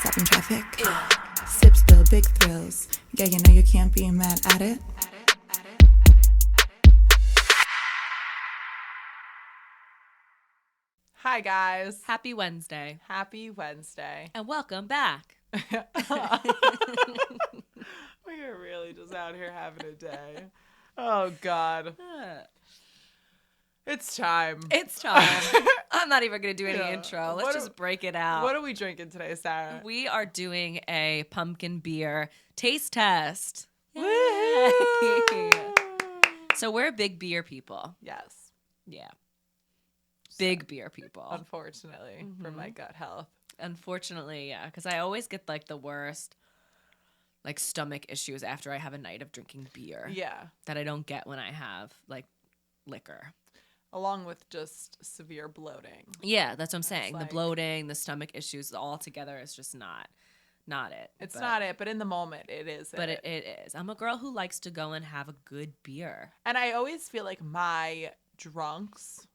Stopping traffic. Sips the big thrills. Yeah, you know you can't be mad at it. Hi, guys. Happy Wednesday. Happy Wednesday. And welcome back. We are really just out here having a day. Oh, God. It's time. It's time. I'm not even going to do any Yeah. intro. What Let's are- just break it out. What are we drinking today, Sarah? We are doing a pumpkin beer taste test. Yay. Woohoo! So we're big beer people. Yes, Yeah. Big beer people. unfortunately, for my gut health. Unfortunately, yeah. Because I always get like the worst like stomach issues after I have a night of drinking beer. Yeah, That I don't get when I have like liquor. along with just severe bloating. Yeah, that's what I'm saying. like- The bloating, the stomach issues, all together is just not it. It's But- not it, but in the moment, it is But it. it is. I'm a girl who likes to go and have a good beer. And I always feel like my drunks,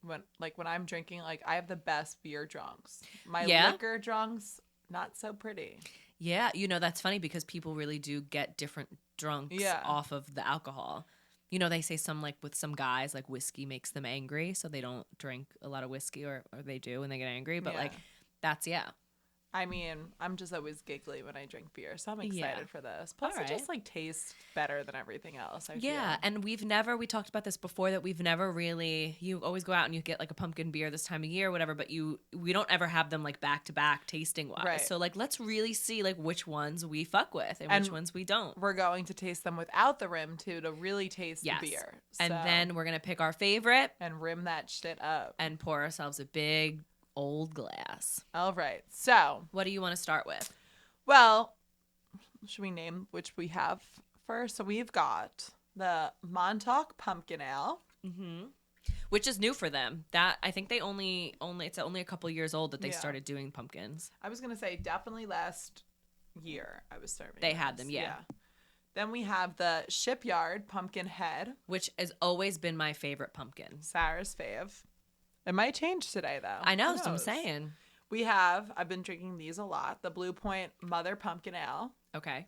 when I'm drinking, like I have the best beer drunks. My Yeah? liquor drunks, not so pretty. Yeah, that's funny because people really do get different drunks Yeah. off of the alcohol. They say some like with some guys like whiskey makes them angry, so they don't drink a lot of whiskey or they do and they get angry. But Yeah. like that's I mean, I'm just always giggly when I drink beer, so I'm excited Yeah. for this. Plus, All it just like tastes better than everything else. I Yeah, feel. and we talked about this before that we've never really, you always go out and you get like a pumpkin beer this time of year or whatever, but we don't ever have them like back to back tasting wise. Right. So like let's really see like which ones we fuck with and And which ones we don't. We're going to taste them without the rim too to really taste Yes. the beer. And So- then we're going to pick our favorite and rim that shit up. and pour ourselves a big old glass. All right. So, What do you want to start with? well, should we name which we have first? So we've got the Montauk Pumpkin Ale. Which is new for them. That I think they only it's only a couple years old that they Yeah. started doing pumpkins. I was gonna say definitely last year I was serving. They had this. them, yeah. Then we have the Shipyard Pumpkin Head, Which has always been my favorite pumpkin. Sarah's fave. It might change today though. I know, Who that's what I'm knows? saying. We have, I've been drinking these a lot, the Blue Point Mother Pumpkin Ale. Okay.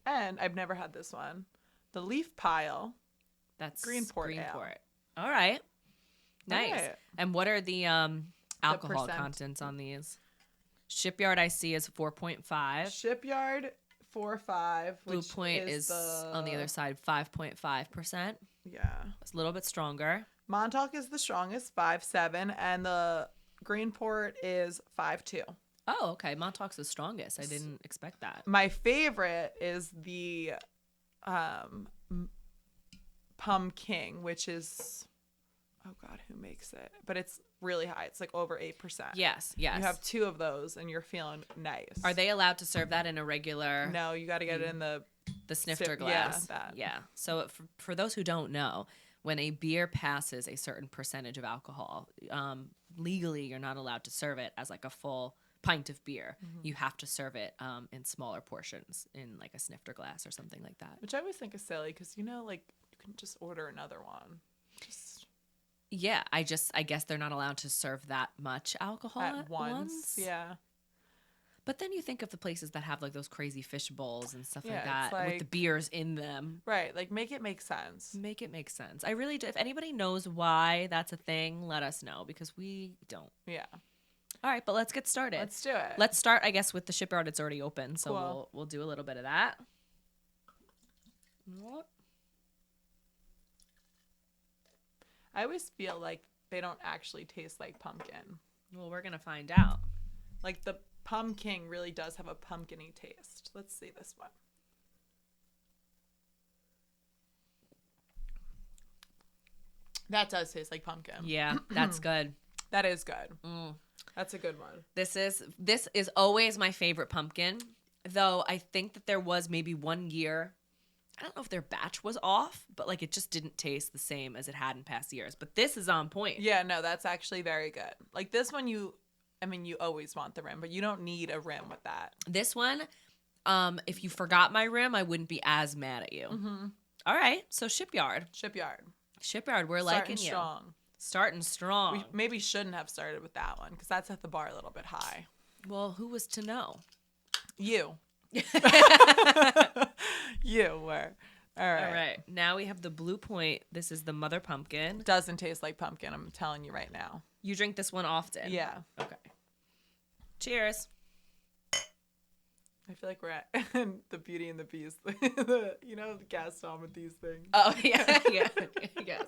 And I've never had this one. The Leaf Pile. That's Greenport Ale. All right. Nice. Alright. And what are the alcohol percent. contents on these? Shipyard I see is 4.5. Shipyard 4.5. Blue which Point is on the other side 5.5%. Yeah. It's a little bit stronger. Montauk is the strongest, 5.7, and the Greenport is 5.2. Oh, okay. Montauk's the strongest. I didn't expect that. My favorite is the Pumpkin, which is, oh God, who makes it? But it's really high. It's like over 8%. Yes. You have two of those and you're feeling nice. Are they allowed to serve that in a regular No, you got to get it in the snifter Sip- glass? yeah, that. Yeah. So for those who don't know, when a beer passes a certain percentage of alcohol, legally you're not allowed to serve it as like a full pint of beer. You have to serve it in smaller portions in like a snifter glass or something like that. which I always think is silly because, like you can just order another one. Just Yeah, I guess they're not allowed to serve that much alcohol at once. Yeah. But then you think of the places that have like those crazy fish bowls and stuff Yeah, like that it's with the like- beers in them. Right. Like make it make sense. Make it make sense. I really do. If anybody knows why that's a thing, let us know because we don't. Yeah. All right, but let's get started. Let's do it. Let's start, I guess, with the Shipyard. It's already open, so Cool. we'll do a little bit of that. I always feel like they don't actually taste like pumpkin. Well, we're gonna find out. Like the pumpkin really does have a pumpkin-y taste. Let's see this one. That does taste like pumpkin. Yeah, that's good. That is good. Mm. That's a good one. This is always my favorite pumpkin, though I think that there was maybe one year, I don't know if their batch was off, but like it just didn't taste the same as it had in past years. But this is on point. Yeah, no, that's actually very good. Like this one, you always want the rim, but you don't need a rim with that. This one, if you forgot my rim, I wouldn't be as mad at you. Mm-hmm. All right, so Shipyard, Shipyard. we're Starting liking you. strong. Starting strong. We maybe shouldn't have started with that one because that set the bar a little bit high. Well, who was to know? You. You were. All right. All right. Now we have the Blue Point. This is the Mother Pumpkin. Doesn't taste like pumpkin. I'm telling you right now. You drink this one often. Yeah. Okay. Cheers. I feel like we're at the Beauty and the Beast. The Gaston with these things. Oh, yeah. Yeah. Yes.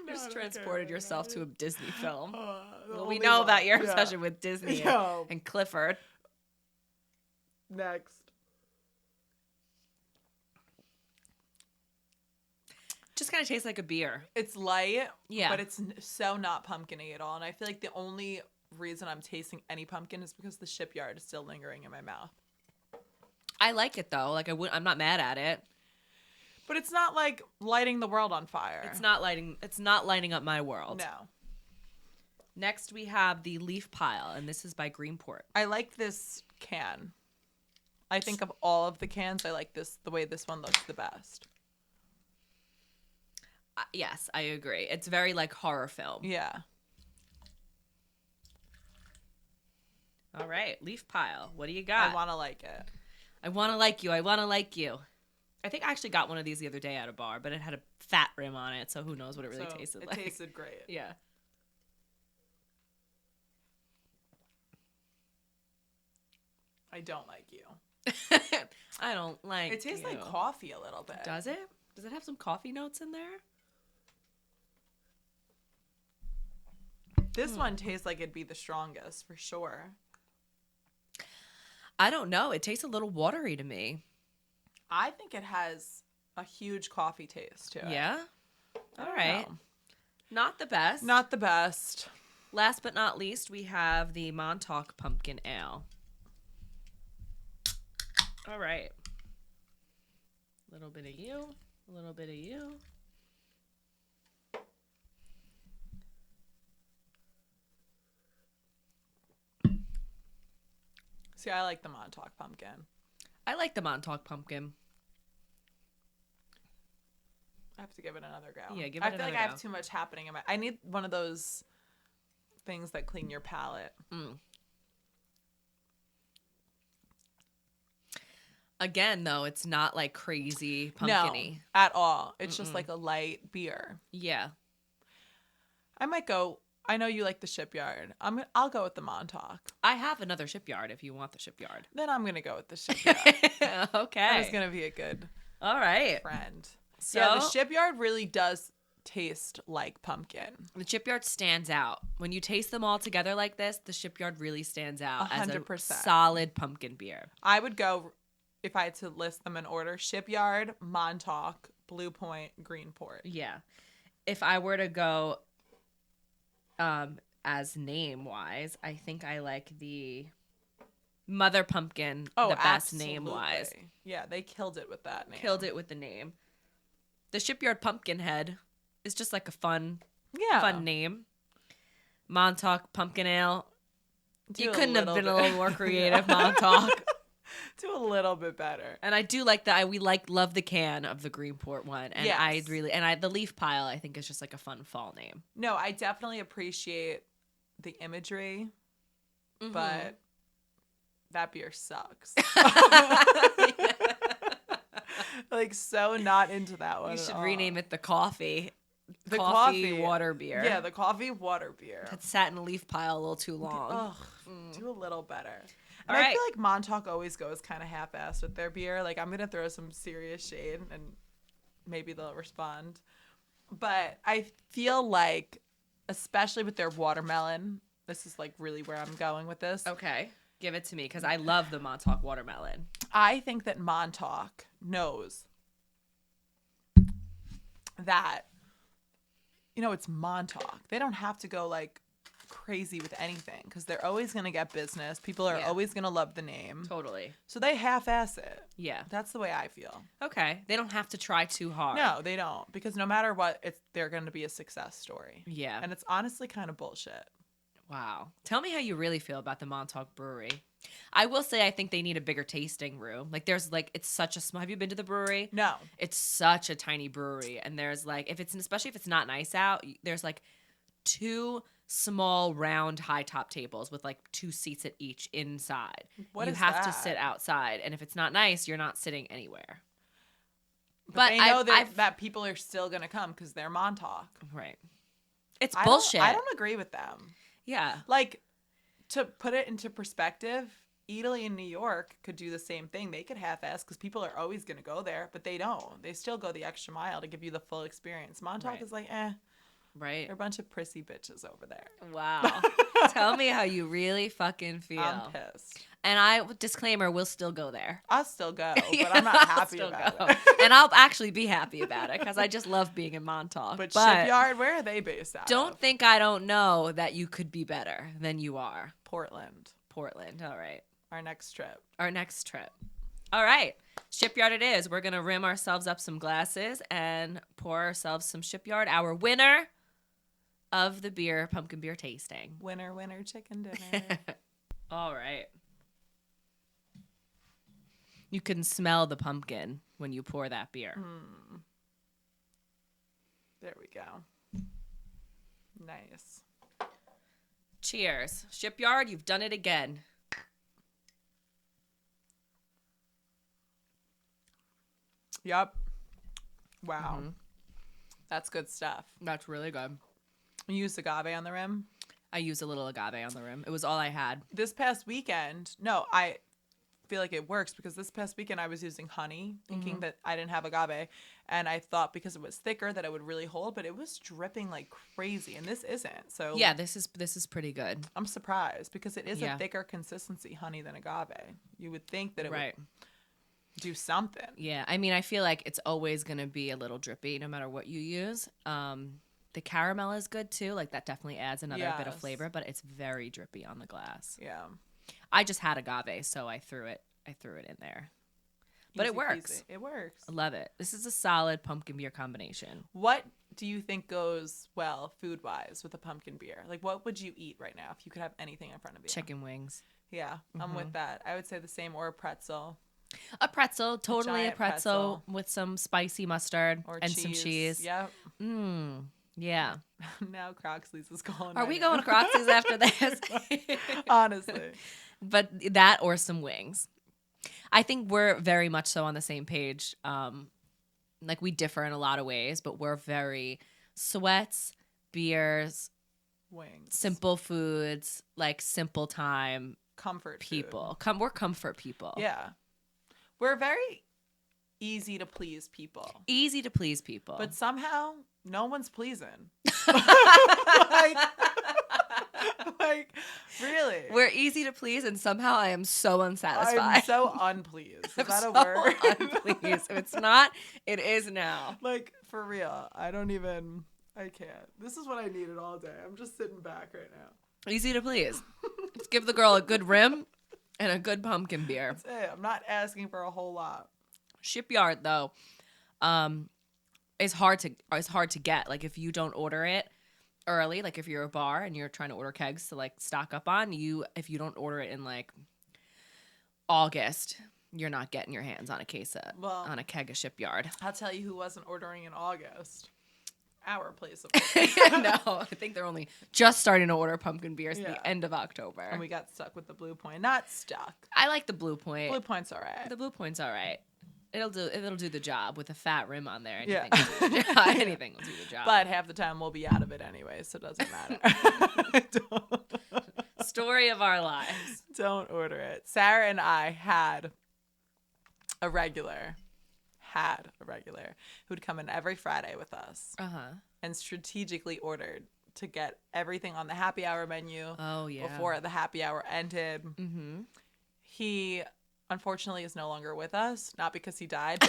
Just transported yourself to a Disney film. Well, we know about your obsession with Disney and Clifford. Next. Just kind of tastes like a beer. It's light, Yeah. but it's so not pumpkin-y at all. And I feel like the only reason I'm tasting any pumpkin is because the Shipyard is still lingering in my mouth. I like it though. Like I'm not mad at it. But it's not like lighting the world on fire. It's not lighting up my world. No. Next we have the Leaf Pile, and this is by Greenport. I like this can. I think of all of the cans, I like the way this one looks the best. Yes, I agree. It's very like horror film. Yeah. All right, Leaf Pile. What do you got? I want to like it. I want to like you. I want to like you. I think I actually got one of these the other day at a bar, but it had a fat rim on it, so who knows what it really tasted like. It tasted great. Yeah. I don't like you. I don't like It tastes you. like coffee a little bit. Does it? Does it have some coffee notes in there? This one tastes like it'd be the strongest for sure. I don't know. It tastes a little watery to me. I think it has a huge coffee taste to it. Yeah? I All don't right. know. Not the best. Not the best. Last but not least, we have the Montauk Pumpkin Ale. All right. A little bit of you. A little bit of you. See, I like the Montauk pumpkin. I like the Montauk Pumpkin. I have to give it another go. Yeah, give it I feel like another I go. have too much happening in my. I need one of those things that clean your palate. Again, though, it's not like crazy pumpkin-y. No, at all. It's just like a light beer. Yeah. I might go. I know you like the Shipyard. I'll go with the Montauk. I have another Shipyard if you want the Shipyard. Then I'm gonna go with the Shipyard. Okay. I was gonna be a good All right. friend. So Yeah, the Shipyard really does taste like pumpkin. the Shipyard stands out. When you taste them all together like this, the Shipyard really stands out as a 100%. solid pumpkin beer. I would go, if I had to list them in order, Shipyard, Montauk, Blue Point, Greenport. Yeah. If I were to go as name-wise, I think I like the Mother Pumpkin the best name-wise. absolutely. Yeah, they killed it with that name. Killed it with the name. The Shipyard Pumpkinhead is just like a fun name. Montauk Pumpkin Ale. Do You a couldn't have little been a bit- little more creative, Montauk. Do a little bit better. And I do like that. Love the can of the Greenport one, and Yes. the Leaf Pile I think is just like a fun fall name. No, I definitely appreciate the imagery, but that beer sucks. Like, so not into that one. You at should all. rename it the Coffee. The coffee water beer. Yeah, the coffee water beer. That sat in a leaf pile a little too long. Ugh, do a little better. All And I right. feel like Montauk always goes kind of half-assed with their beer. Like, I'm gonna throw some serious shade, and maybe they'll respond. But I feel like, especially with their watermelon, this is like really where I'm going with this. Okay, give it to me because I love the Montauk watermelon. I think that Montauk knows that, it's Montauk. They don't have to go like crazy with anything because they're always going to get business. People are Yeah. always going to love the name. Totally. So they half-ass it. Yeah. That's the way I feel. Okay. They don't have to try too hard. No, they don't. Because no matter what, they're going to be a success story. Yeah. And it's honestly kind of bullshit. Wow. Tell me how you really feel about the Montauk Brewery. I will say I think they need a bigger tasting room. Like there's like it's such a small. Have you been to the brewery? No. It's such a tiny brewery, and there's like especially if it's not nice out, there's like 2 small round high top tables with like 2 seats at each inside. What you is have to that? sit outside, and if it's not nice, you're not sitting anywhere. But they know that people are still going to come because they're Montauk. Right. It's I bullshit. I don't agree with them. Yeah. Like, to put it into perspective, Italy and New York could do the same thing. They could half-ass because people are always going to go there, but they don't. They still go the extra mile to give you the full experience. Montauk is like, Right. They're a bunch of prissy bitches over there. Wow. Tell me how you really fucking feel. I'm pissed. And disclaimer, we'll still go there. I'll still go, but I'm not happy about it. And I'll actually be happy about it because I just love being in Montauk. But Shipyard, where are they based out Don't of? think I don't know that you could be better than you are. Portland. All right. Our next trip. All right. Shipyard it is. We're going to rim ourselves up some glasses and pour ourselves some Shipyard, our winner of the pumpkin beer tasting. Winner, chicken dinner. All right. You can smell the pumpkin when you pour that beer. There we go. Nice. Cheers. Shipyard, you've done it again. Yup. Wow. That's good stuff. That's really good. You used agave on the rim? I used a little agave on the rim. It was all I had. This past weekend, no, I feel like it works because this past weekend I was using honey, thinking that I didn't have agave, and I thought because it was thicker that it would really hold, but it was dripping like crazy, and this isn't. So yeah, this is pretty good. I'm surprised because it is Yeah. a thicker consistency honey than agave. You would think that it Right. would do something. Yeah, I mean, I feel like it's always going to be a little drippy no matter what you use. The caramel is good too. Like that definitely adds another bit of Yes. flavor, but it's very drippy on the glass. Yeah. I just had agave, so I threw it in there. But it Easy works. peasy. It works. I love it. This is a solid pumpkin beer combination. What do you think goes well food-wise with a pumpkin beer? Like, what would you eat right now if you could have anything in front of you? Chicken wings. Yeah, I'm with that. I would say the same, or a pretzel. A pretzel, totally a giant pretzel, pretzel. with some spicy mustard Or and cheese. some cheese. Yep. Yeah. Now Croxley's is calling. Are my we name. going to Croxley's after this? Honestly. But that or some wings. I think we're very much so on the same page. Like we differ in a lot of ways, but we're very sweats, beers, Wings. simple foods, like simple time Comfort food. people. We're comfort people. Yeah. We're very easy to please people. Easy to please people. But somehow, no one's pleasing. like, really. we're easy to please, and somehow I am so unsatisfied. I'm so unpleased. Is I'm that a so word? unpleased. If it's not, it is now. Like, for real. I can't. This is what I needed all day. I'm just sitting back right now. Easy to please. Let's give the girl a good rim and a good pumpkin beer. That's it. I'm not asking for a whole lot. Shipyard though, is hard to get. Like if you don't order it early, like if you're a bar and you're trying to order kegs to like stock up on, if you don't order it in like August, you're not getting your hands on a keg of Shipyard. I'll tell you who wasn't ordering in August. Our place of No, I think they're only just starting to order pumpkin beers at the end of October. And we got stuck with the Blue Point. Not stuck. I like the Blue Point. Blue Point's all right. The Blue Point's all right. It'll do the job with a fat rim on there. Yeah. Will do the job. Anything will do the job. But half the time we'll be out of it anyway, so it doesn't matter. Story of our lives. Don't order it. Sarah and I had a regular who'd come in every Friday with us and strategically ordered to get everything on the happy hour menu before the happy hour ended. Mm-hmm. He unfortunately is no longer with us, not because he died, but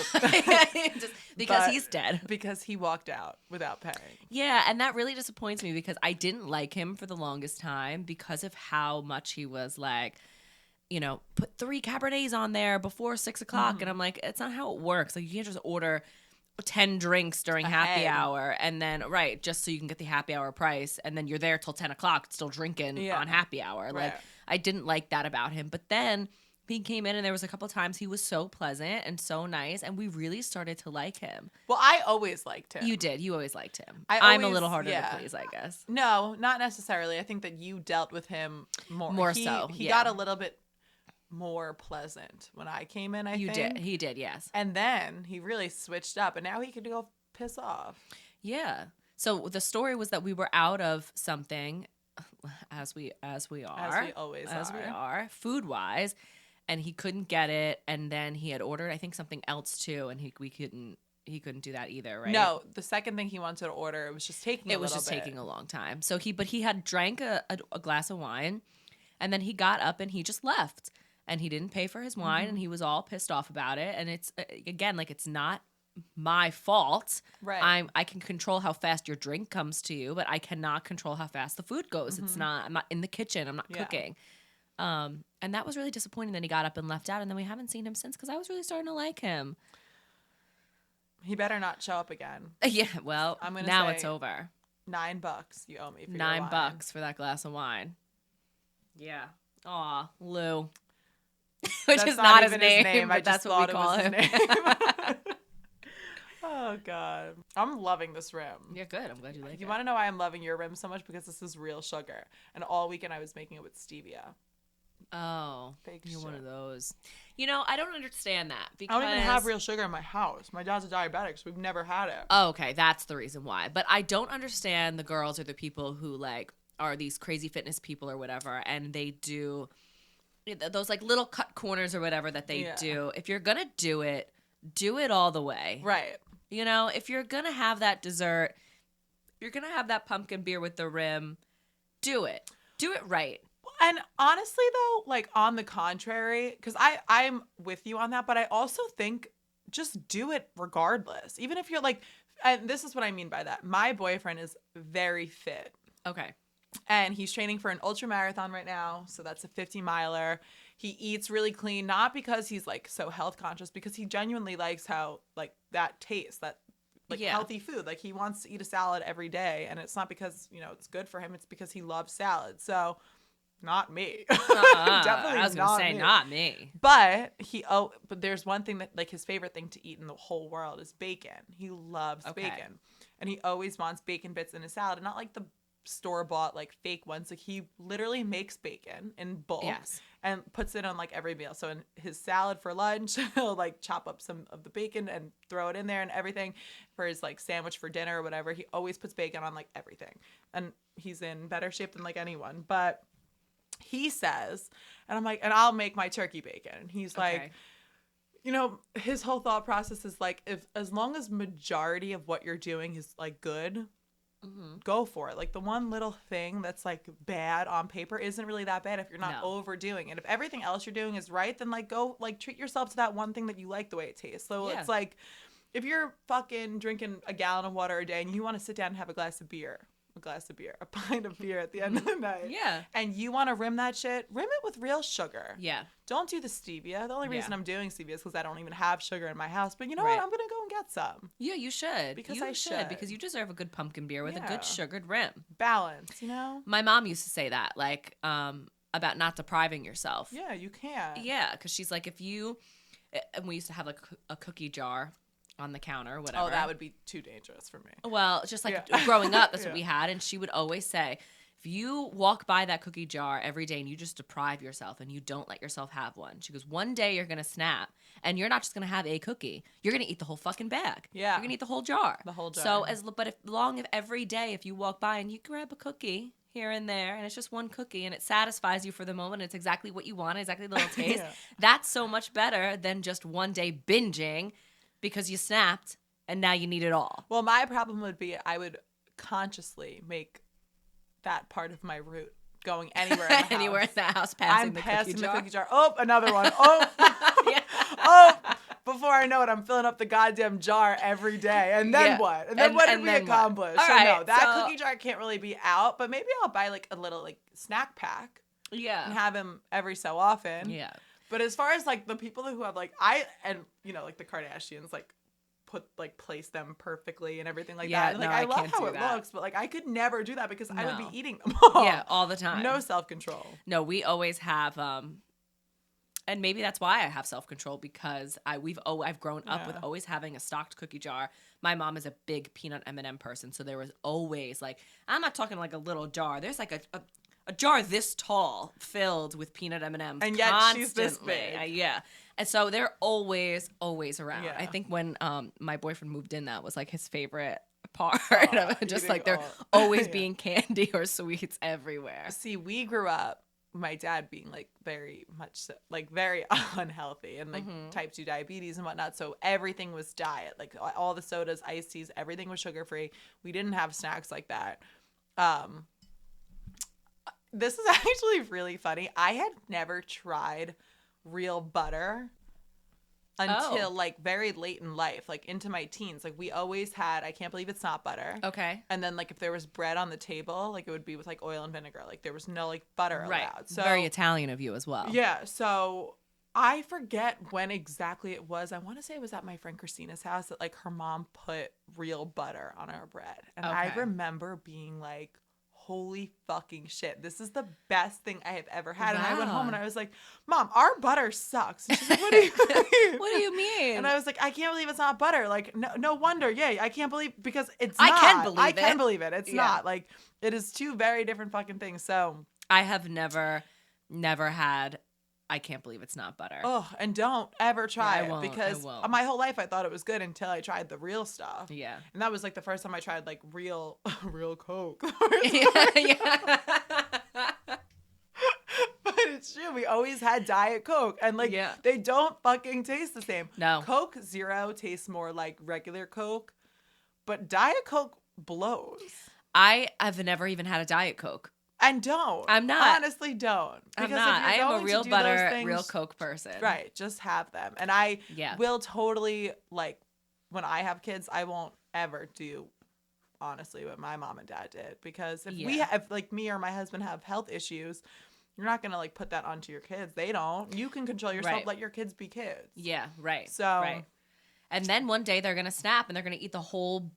just because he's dead. Because he walked out without paying. Yeah, and that really disappoints me because I didn't like him for the longest time because of how much he was like, you know, put 3 Cabernets on there before 6 o'clock. And I'm like, it's not how it works. Like, you can't just order 10 drinks during happy Ahead. hour, and then just so you can get the happy hour price, and then you're there till 10 o'clock still drinking Yeah. on happy hour. Like, Right. I didn't like that about him. But then he came in, and there was a couple times he was so pleasant and so nice, and we really started to like him. Well, I always liked him. You did. You always liked him. I I'm a always- little harder yeah. to please, I guess. No, not necessarily. I think that you dealt with him more. He so, He yeah. got a little bit more pleasant when I came in, I You think. did. He did, yes. And then he really switched up, and now he could go piss off. Yeah. So the story was that we were out of something, as we always are. food wise, and he couldn't get it, and then he had ordered I think something else too, and he couldn't do that either, right? No, the second thing he wanted to order, it was just taking a it was little just bit. taking a long time. So he had drank a glass of wine, and then he got up and he just left, and he didn't pay for his wine, and he was all pissed off about it. And it's again, like, it's not my fault. Right. I can control how fast your drink comes to you, but I cannot control how fast the food goes. I'm not in the kitchen. I'm not cooking. And that was really disappointing that he got up and left out, and then we haven't seen him since, because I was really starting to like him. He better not show up again. Yeah, well, I'm gonna now say it's over. $9 you owe me for your $9 wine. for that glass of wine. Yeah. Aw, Lou. Which That's is not his even name, I but that's just what we thought call it him. was his name. Oh, God. I'm loving this rim. You're good. I'm glad you like You it. want to know why I'm loving your rim so much? Because this is real sugar. And all weekend I was making it with stevia. Oh, Fake you're one shit. of those. You know, I don't understand that, because I don't even have real sugar in my house. My dad's a diabetic, so we've never had it. Oh, okay, that's the reason why. But I don't understand the girls or the people who, like, are these crazy fitness people or whatever, and they do those, like, little cut corners or whatever that they do. If you're gonna do it all the way. Right. You know, if you're gonna have that dessert, if you're gonna have that pumpkin beer with the rim, do it. Do it right. And honestly, though, like, on the contrary, because I'm with you on that, but I also think just do it regardless. Even if you're like, and this is what I mean by that. My boyfriend is very fit. Okay. And he's training for an ultra marathon right now. So that's a 50-miler. He eats really clean, not because he's, like, so health conscious, because he genuinely likes how, like, that tastes, that, like, healthy food. Like, he wants to eat a salad every day. And it's not because, you know, it's good for him. It's because he loves salad. So not me. Definitely I was gonna not say, me. not me. But but there's one thing that, like, his favorite thing to eat in the whole world is bacon. He loves bacon. And he always wants bacon bits in his salad, and not like the store-bought, like, fake ones. Like, he literally makes bacon in bulk and puts it on, like, every meal. So in his salad for lunch, he'll, like, chop up some of the bacon and throw it in there and everything. For his, like, sandwich for dinner or whatever, he always puts bacon on, like, everything. And he's in better shape than, like, anyone. But he says, and I'm like, and I'll make my turkey bacon. And he's like, you know, his whole thought process is like, if as long as majority of what you're doing is, like, good, go for it. Like, the one little thing that's, like, bad on paper isn't really that bad if you're not overdoing it. If everything else you're doing is right, then, like, go, like, treat yourself to that one thing that you like the way it tastes. So it's like, if you're fucking drinking a gallon of water a day and you want to sit down and have a pint of beer at the end of the night. Yeah. And you want to rim that shit, rim it with real sugar. Yeah. Don't do the stevia. The only reason I'm doing stevia is because I don't even have sugar in my house. But you know what? I'm going to go and get some. Yeah, you should. Because you I should. Because you deserve a good pumpkin beer with a good sugared rim. Balance, you know? My mom used to say that, like, about not depriving yourself. Yeah, you can. Yeah, because she's like, if you, and we used to have, like, a cookie jar on the counter, whatever. Oh, that would be too dangerous for me. Well, just like growing up, that's what we had. And she would always say, if you walk by that cookie jar every day and you just deprive yourself and you don't let yourself have one, she goes, one day you're going to snap and you're not just going to have a cookie. You're going to eat the whole fucking bag. Yeah. You're going to eat the whole jar. The whole jar. So, if every day, if you walk by and you grab a cookie here and there, and it's just one cookie, and it satisfies you for the moment, it's exactly what you want, exactly the little taste, that's so much better than just one day binging because you snapped and now you need it all. Well, my problem would be I would consciously make that part of my route going anywhere in the house. Anywhere in the house, I'm passing passing the cookie jar. Oh, another one. Oh, oh. Before I know it, I'm filling up the goddamn jar every day. And then what? And then what did we accomplish? All so right, no, that cookie jar can't really be out, but maybe I'll buy, like, a little, like, snack pack. Yeah. And have him every so often. Yeah. But as far as, like, the people who have, like, you know, like, the Kardashians, like, place them perfectly and everything like Yeah, that. And like no, I I love can't how do it that. looks, but like I could never do that because I would No. be eating them all. Yeah, all the time. No self-control. No, we always have and maybe that's why I have self-control, because I've grown up with Yeah. always having a stocked cookie jar. My mom is a big peanut M&M person, so there was always like, I'm not talking like a little jar. There's like a jar this tall filled with peanut M&Ms, And yet she's this constantly. big. Yeah. And so they're always around. Yeah. I think when my boyfriend moved in, that was like his favorite part of it. Just eating like they're all- always Yeah. being candy or sweets everywhere. See, we grew up, my dad being like very much so, like very unhealthy and like type 2 diabetes and whatnot. So everything was diet, like all the sodas, iced teas, everything was sugar free. We didn't have snacks like that. This is actually really funny. I had never tried real butter until like very late in life, like into my teens. Like we always had, I can't believe it's not butter. Okay. And then like if there was bread on the table, like it would be with like oil and vinegar. Like there was no like butter Right. allowed. So Very Italian of you as well. yeah. So I forget when exactly it was. I want to say it was at my friend Christina's house that like her mom put real butter on our bread. And I Okay. remember being like, holy fucking shit, this is the best thing I have ever had. And I went home and I was like, Mom, our butter sucks. And she's like, what do you mean? What do you mean? And I was like, I can't believe it's not butter. Like, no wonder. Yeah, I can't believe, because it's I not. can believe I it. can believe it. It's Yeah. not. Like, it is two very different fucking things. So, I have never had. I can't believe it's not butter. oh, and don't ever try I it, won't, I because won't. my whole life I thought it was good until I tried the real stuff. Yeah. And that was like the first time I tried like real Coke. yeah. But it's true. We always had Diet Coke, and like Yeah. they don't fucking taste the same. No. Coke Zero tastes more like regular Coke, but Diet Coke blows. I have never even had a Diet Coke. And don't. I'm not. Honestly, don't. I'm Because not. if I you're am a going to real do those butter, things- real Coke person. Right. Just have them. And I Yeah. will totally, like, when I have kids, I won't ever do, honestly, what my mom and dad did. Because if we Yeah. have, like, me or my husband have health issues, you're not going to, like, put that onto your kids. They don't. You can control yourself. Right. Let your kids be kids. Yeah, right. So- right. And then one day they're going to snap and they're going to eat the whole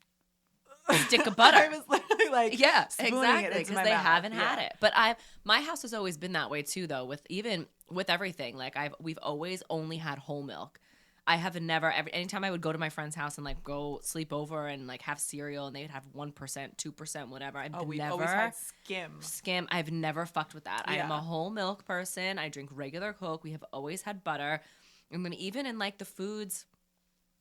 stick of butter. I was literally like, Yeah, spooning it exactly, into because my they mouth. haven't had Yeah. it. But my house has always been that way too, though. With everything, like we've always only had whole milk. I have never anytime I would go to my friend's house and like go sleep over and like have cereal and they'd have 1%, 2%, whatever. I've We've never always had skim. skim. I've never fucked with that. I am Yeah. a whole milk person. I drink regular Coke. We have always had butter. And then even in like the foods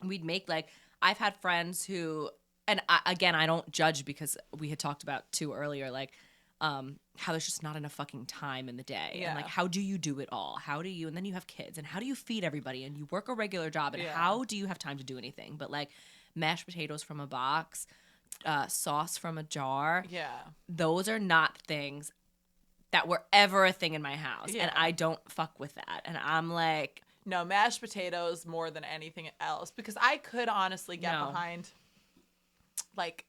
we'd make, like I've had friends who, and I don't judge, because we had talked about too earlier, like how there's just not enough fucking time in the day. Yeah. And like, how do you do it all? How do you, and then you have kids, and how do you feed everybody? And you work a regular job, and Yeah. how do you have time to do anything? But like mashed potatoes from a box, sauce from a jar, Yeah. those are not things that were ever a thing in my house. Yeah. And I don't fuck with that. And I'm like, No, mashed potatoes more than anything else, because I could honestly get No. behind, like,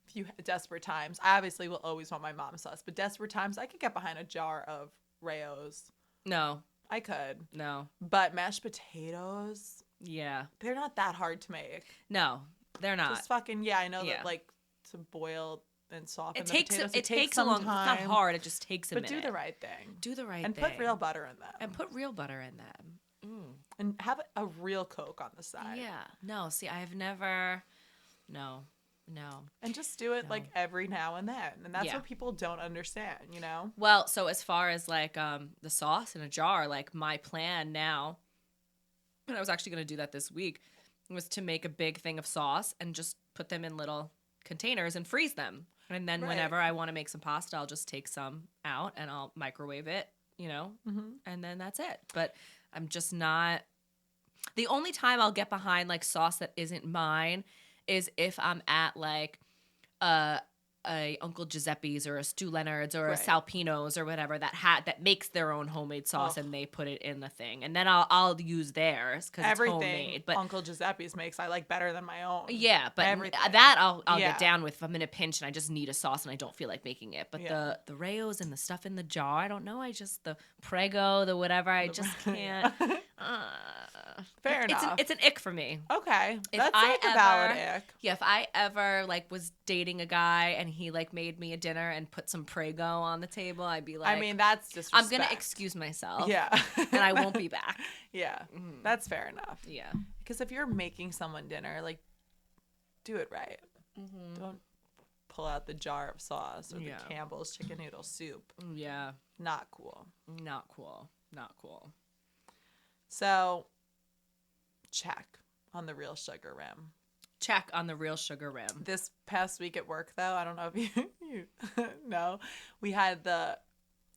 few desperate times. I obviously will always want my mom's sauce, but desperate times I could get behind a jar of Rayo's. no, I could. no. But mashed potatoes, Yeah. they're not that hard to make. No, they're not. Just fucking, yeah, I know Yeah. that, like, to boil and soften It the takes potatoes, it takes a some long. time. It's not hard. It just takes a But minute. do the right thing. Do the right And thing. put real butter in them. and put real butter in them. And have a real Coke on the side. Yeah. No. See, I have never. No. And just do it, like, every now and then. And that's Yeah. what people don't understand, you know? Well, so as far as like the sauce in a jar, like my plan now, and I was actually going to do that this week, was to make a big thing of sauce and just put them in little containers and freeze them. And then Right. whenever I want to make some pasta, I'll just take some out and I'll microwave it, and then that's it. But I'm just not. The only time I'll get behind like sauce that isn't mine is if I'm at like a Uncle Giuseppe's or a Stu Leonard's or a Right. Salpino's or whatever that makes their own homemade sauce Oh. and they put it in the thing, and then I'll use theirs because it's Everything homemade. But Uncle Giuseppe's makes I like better than my own. yeah, but Everything. that I'll Yeah. get down with if I'm in a pinch and I just need a sauce and I don't feel like making it. But Yeah. the Rayo's and the stuff in the jar, I don't know. The Prego, the whatever, I just can't. Fair enough. It's an ick for me. Okay. If That's I like a valid ick. Yeah, if I ever like was dating a guy and he like made me a dinner and put some Prego on the table, I'd be like, I mean, that's disrespect. I'm gonna excuse myself. Yeah. And I won't be back. Yeah. That's fair enough. Yeah. Because if you're making someone dinner, like, do it right. Don't pull out the jar of sauce or the Campbell's chicken noodle soup. Yeah. Not cool. Not cool. Not cool. So, check on the real sugar rim. Check on the real sugar rim. This past week at work, though, I don't know if you know, we had the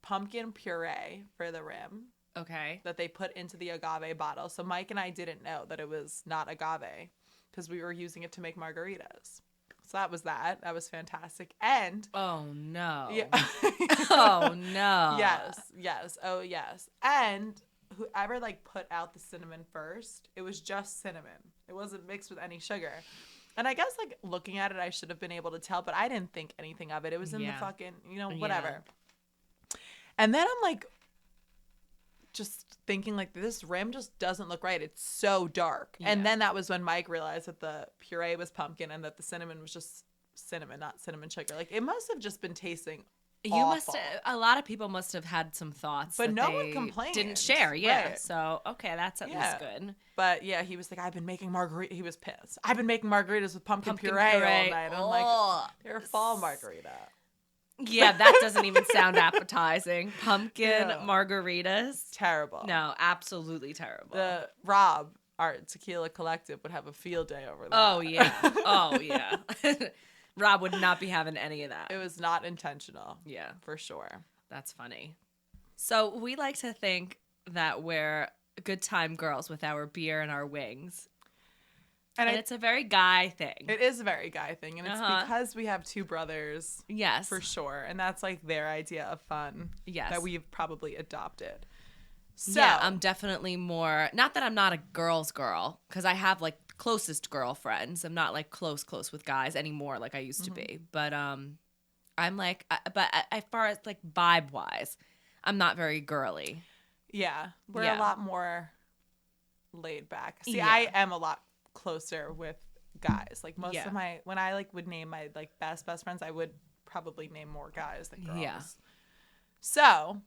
pumpkin puree for the rim Okay. that they put into the agave bottle. So Mike and I didn't know that it was not agave because we were using it to make margaritas. So that was that. That was fantastic. And Oh no. yeah. Oh no. Yes. Oh yes. And whoever like put out the cinnamon first, it was just cinnamon. It wasn't mixed with any sugar. And I guess like looking at it, I should have been able to tell, but I didn't think anything of it. It was in the fucking, whatever. And then I'm like, just thinking like this rim just doesn't look right. It's so dark. Yeah. And then that was when Mike realized that the puree was pumpkin and that the cinnamon was just cinnamon, not cinnamon sugar. Like it must have just been tasting awful. A lot of people must have had some thoughts, But that no they one complained. Didn't share, yeah. Right. So okay, that's at least good. But yeah, he was like, I've been making margarita. He was pissed. I've been making margaritas with pumpkin puree all night. And I'm like, they're a fall margarita. Yeah, that doesn't even sound appetizing. Pumpkin margaritas. Terrible. No, absolutely terrible. The Rob, our tequila collective, would have a field day over that. Oh yeah. Oh yeah. Rob would not be having any of that. It was not intentional. Yeah. For sure. That's funny. So we like to think that we're good time girls with our beer and our wings. And it's a very guy thing. It is a very guy thing. And it's because we have two brothers. Yes. For sure. And that's like their idea of fun. Yes. That we've probably adopted. So, yeah, I'm definitely more, not that I'm not a girl's girl, because I have like closest girlfriends. I'm not like close with guys anymore like I used to be. But I'm like, but as far as like vibe wise, I'm not very girly. Yeah. We're a lot more laid back. See, Yeah. I am a lot closer with guys. Like most of when I like would name my like best friends, I would probably name more guys than girls. Yeah. So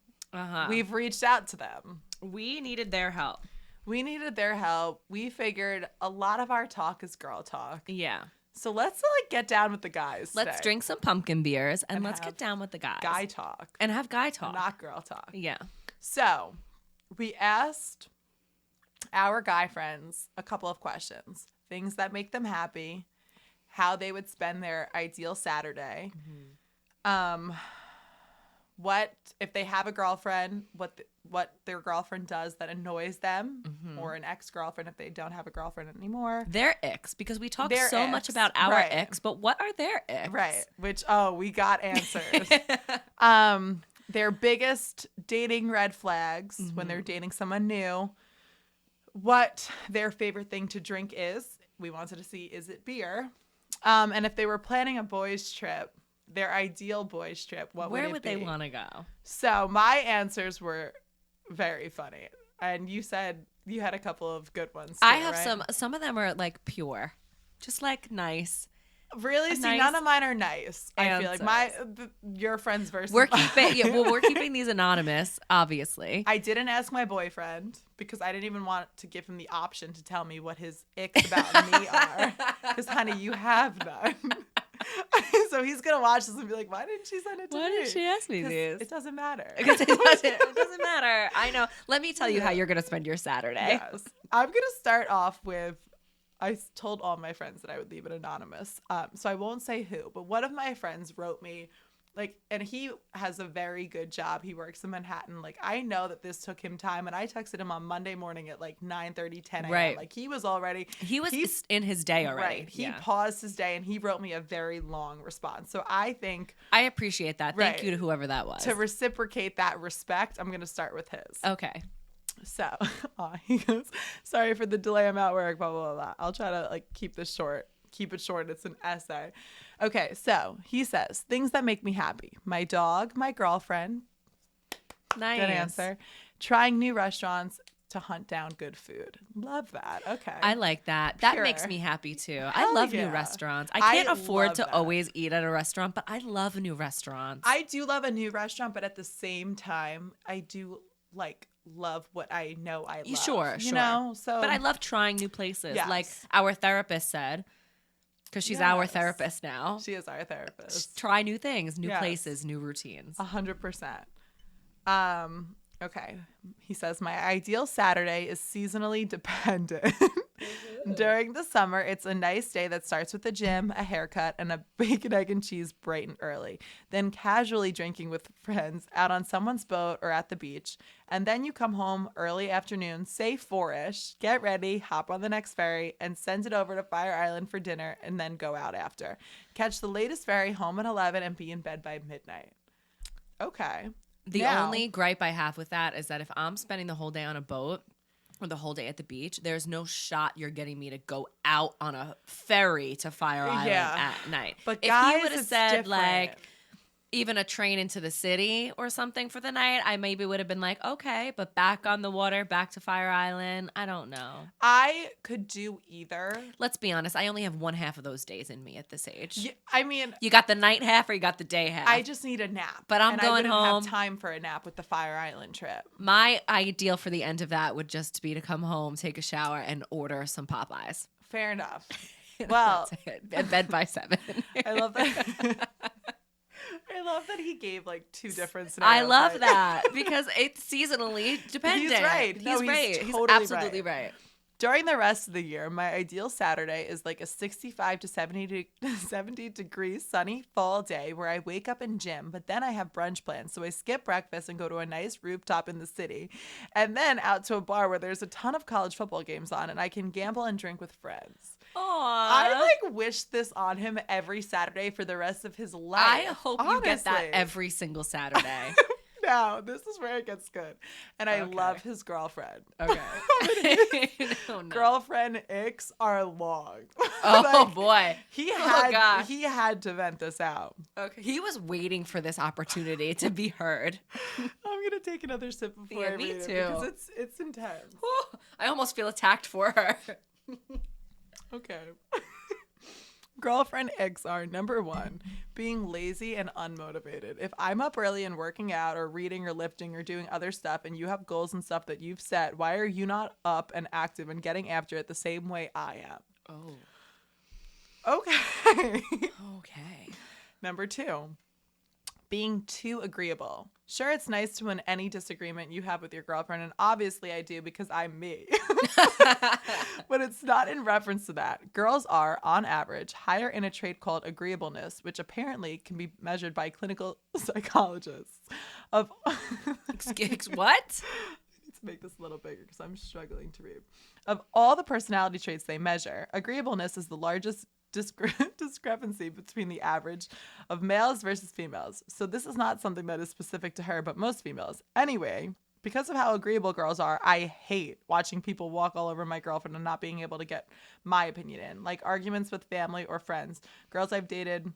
we've reached out to them. We needed their help. We figured a lot of our talk is girl talk. Yeah. So let's like get down with the guys. Let's today. drink some pumpkin beers and let's get down with the guys. Guy talk. And have guy talk. Not girl talk. Yeah. So we asked our guy friends a couple of questions. Things that make them happy. How they would spend their ideal Saturday. What if they have a girlfriend, what their girlfriend does that annoys them, or an ex-girlfriend if they don't have a girlfriend anymore. Their icks, because we talk Their so much icks, about our right. icks, but what are their icks? Right. Which, we got answers. Their biggest dating red flags when they're dating someone new. What their favorite thing to drink is. We wanted to see, is it beer? And if they were planning a boys' trip, their ideal boys' trip, what would it be? Where would they want to go? So my answers were very funny. And you said you had a couple of good ones too, I have right? some of them are like pure. Just like nice. Really? See, nice none of mine are nice. I feel like answers. your friends versus We're mine. we're keeping these anonymous, obviously. I didn't ask my boyfriend because I didn't even want to give him the option to tell me what his icks about me are. Because, honey, you have none. So he's going to watch this and be like, why didn't she send it to me? Why didn't she ask me these? It doesn't matter. Because it doesn't matter. I know. Let me tell you how you're going to spend your Saturday. Yes. I'm going to start off with, I told all my friends that I would leave it anonymous. So I won't say who, but one of my friends wrote me, like, and he has a very good job. He works in Manhattan. Like, I know that this took him time, and I texted him on Monday morning at like 9:30, 10 a.m. Right. Like, he was already. He's in his day already. Right. He paused his day, and he wrote me a very long response. So I think. I appreciate that. Thank Right. you to whoever that was. To reciprocate that respect, I'm going to start with his. Okay. So he goes, sorry for the delay. I'm at work, blah, blah, blah. I'll try to like keep this short. Keep it short. It's an essay. Okay. So he says, things that make me happy. My dog, my girlfriend. Nice. Good answer. Trying new restaurants. to hunt down good food. Love that. Okay. I like that. That Pure. makes me happy too. I Hell love yeah. new restaurants. I I can't afford love to that. always eat at a restaurant, but I love new restaurants. I do love a new restaurant, but at the same time, I do like love what I know I love. Sure. You know? So But I love trying new places. Yes. Like our therapist said, because she's our Yes. therapist now. She is our therapist. Try new things, new Yes. places, new routines. 100%. Okay. He says, my ideal Saturday is seasonally dependent. During the summer, it's a nice day that starts with the gym, a haircut, and a bacon, egg, and cheese bright and early. Then casually drinking with friends out on someone's boat or at the beach. And then you come home early afternoon, say 4-ish, get ready, hop on the next ferry, and send it over to Fire Island for dinner, and then go out after. Catch the latest ferry home at 11 and be in bed by midnight. Okay. The Now- only gripe I have with that is that if I'm spending the whole day on a boat or the whole day at the beach, there's no shot you're getting me to go out on a ferry to Fire Island Yeah. at night. But if guys, you would have it's said different. like even a train into the city or something for the night, I maybe would have been like, okay, but back on the water, back to Fire Island, I don't know. I could do either. Let's be honest, I only have one half of those days in me at this age. Yeah, I mean, You got the night half or you got the day half? I just need a nap. But I'm and going I wouldn't home. have time for a nap with the Fire Island trip. My ideal for the end of that would just be to come home, take a shower, and order some Popeyes. Fair enough. Well, That's it. And bed by 7. I love that. I love that he gave like two different scenarios. I love like- that because it's seasonally dependent. He's right. He's No, he's right. He's totally absolutely right. During the rest of the year, my ideal Saturday is like a 65 to 70 degrees sunny fall day where I wake up and gym, but then I have brunch plans. So I skip breakfast and go to a nice rooftop in the city and then out to a bar where there's a ton of college football games on and I can gamble and drink with friends. Aww. I like wish this on him every Saturday for the rest of his life. I hope you get that honestly. every single Saturday. No, this is where it gets good. And I Okay. love his girlfriend. Okay. No. Girlfriend icks are long. Oh Like, boy. He Oh, gosh. had to vent this out. Okay. He was waiting for this opportunity to be heard. I'm gonna take another sip before Yeah, I me read it too. because it's intense. Whew. I almost feel attacked for her. Okay. Girlfriend icks are number 1, being lazy and unmotivated. If I'm up early and working out or reading or lifting or doing other stuff and you have goals and stuff that you've set, why are you not up and active and getting after it the same way I am? Oh. Okay. Okay. Number 2, being too agreeable. Sure, it's nice to win any disagreement you have with your girlfriend, and obviously I do because I'm me. But it's not in reference to that. Girls are, on average, higher in a trait called agreeableness, which apparently can be measured by clinical psychologists. Of Excuse what? to make this a little bigger because I'm struggling to read. Of all the personality traits they measure, agreeableness is the largest discrepancy between the average of males versus females. So this is not something that is specific to her, but most females. Anyway, because of how agreeable girls are, I hate watching people walk all over my girlfriend and not being able to get my opinion in. Like arguments with family or friends. Girls I've dated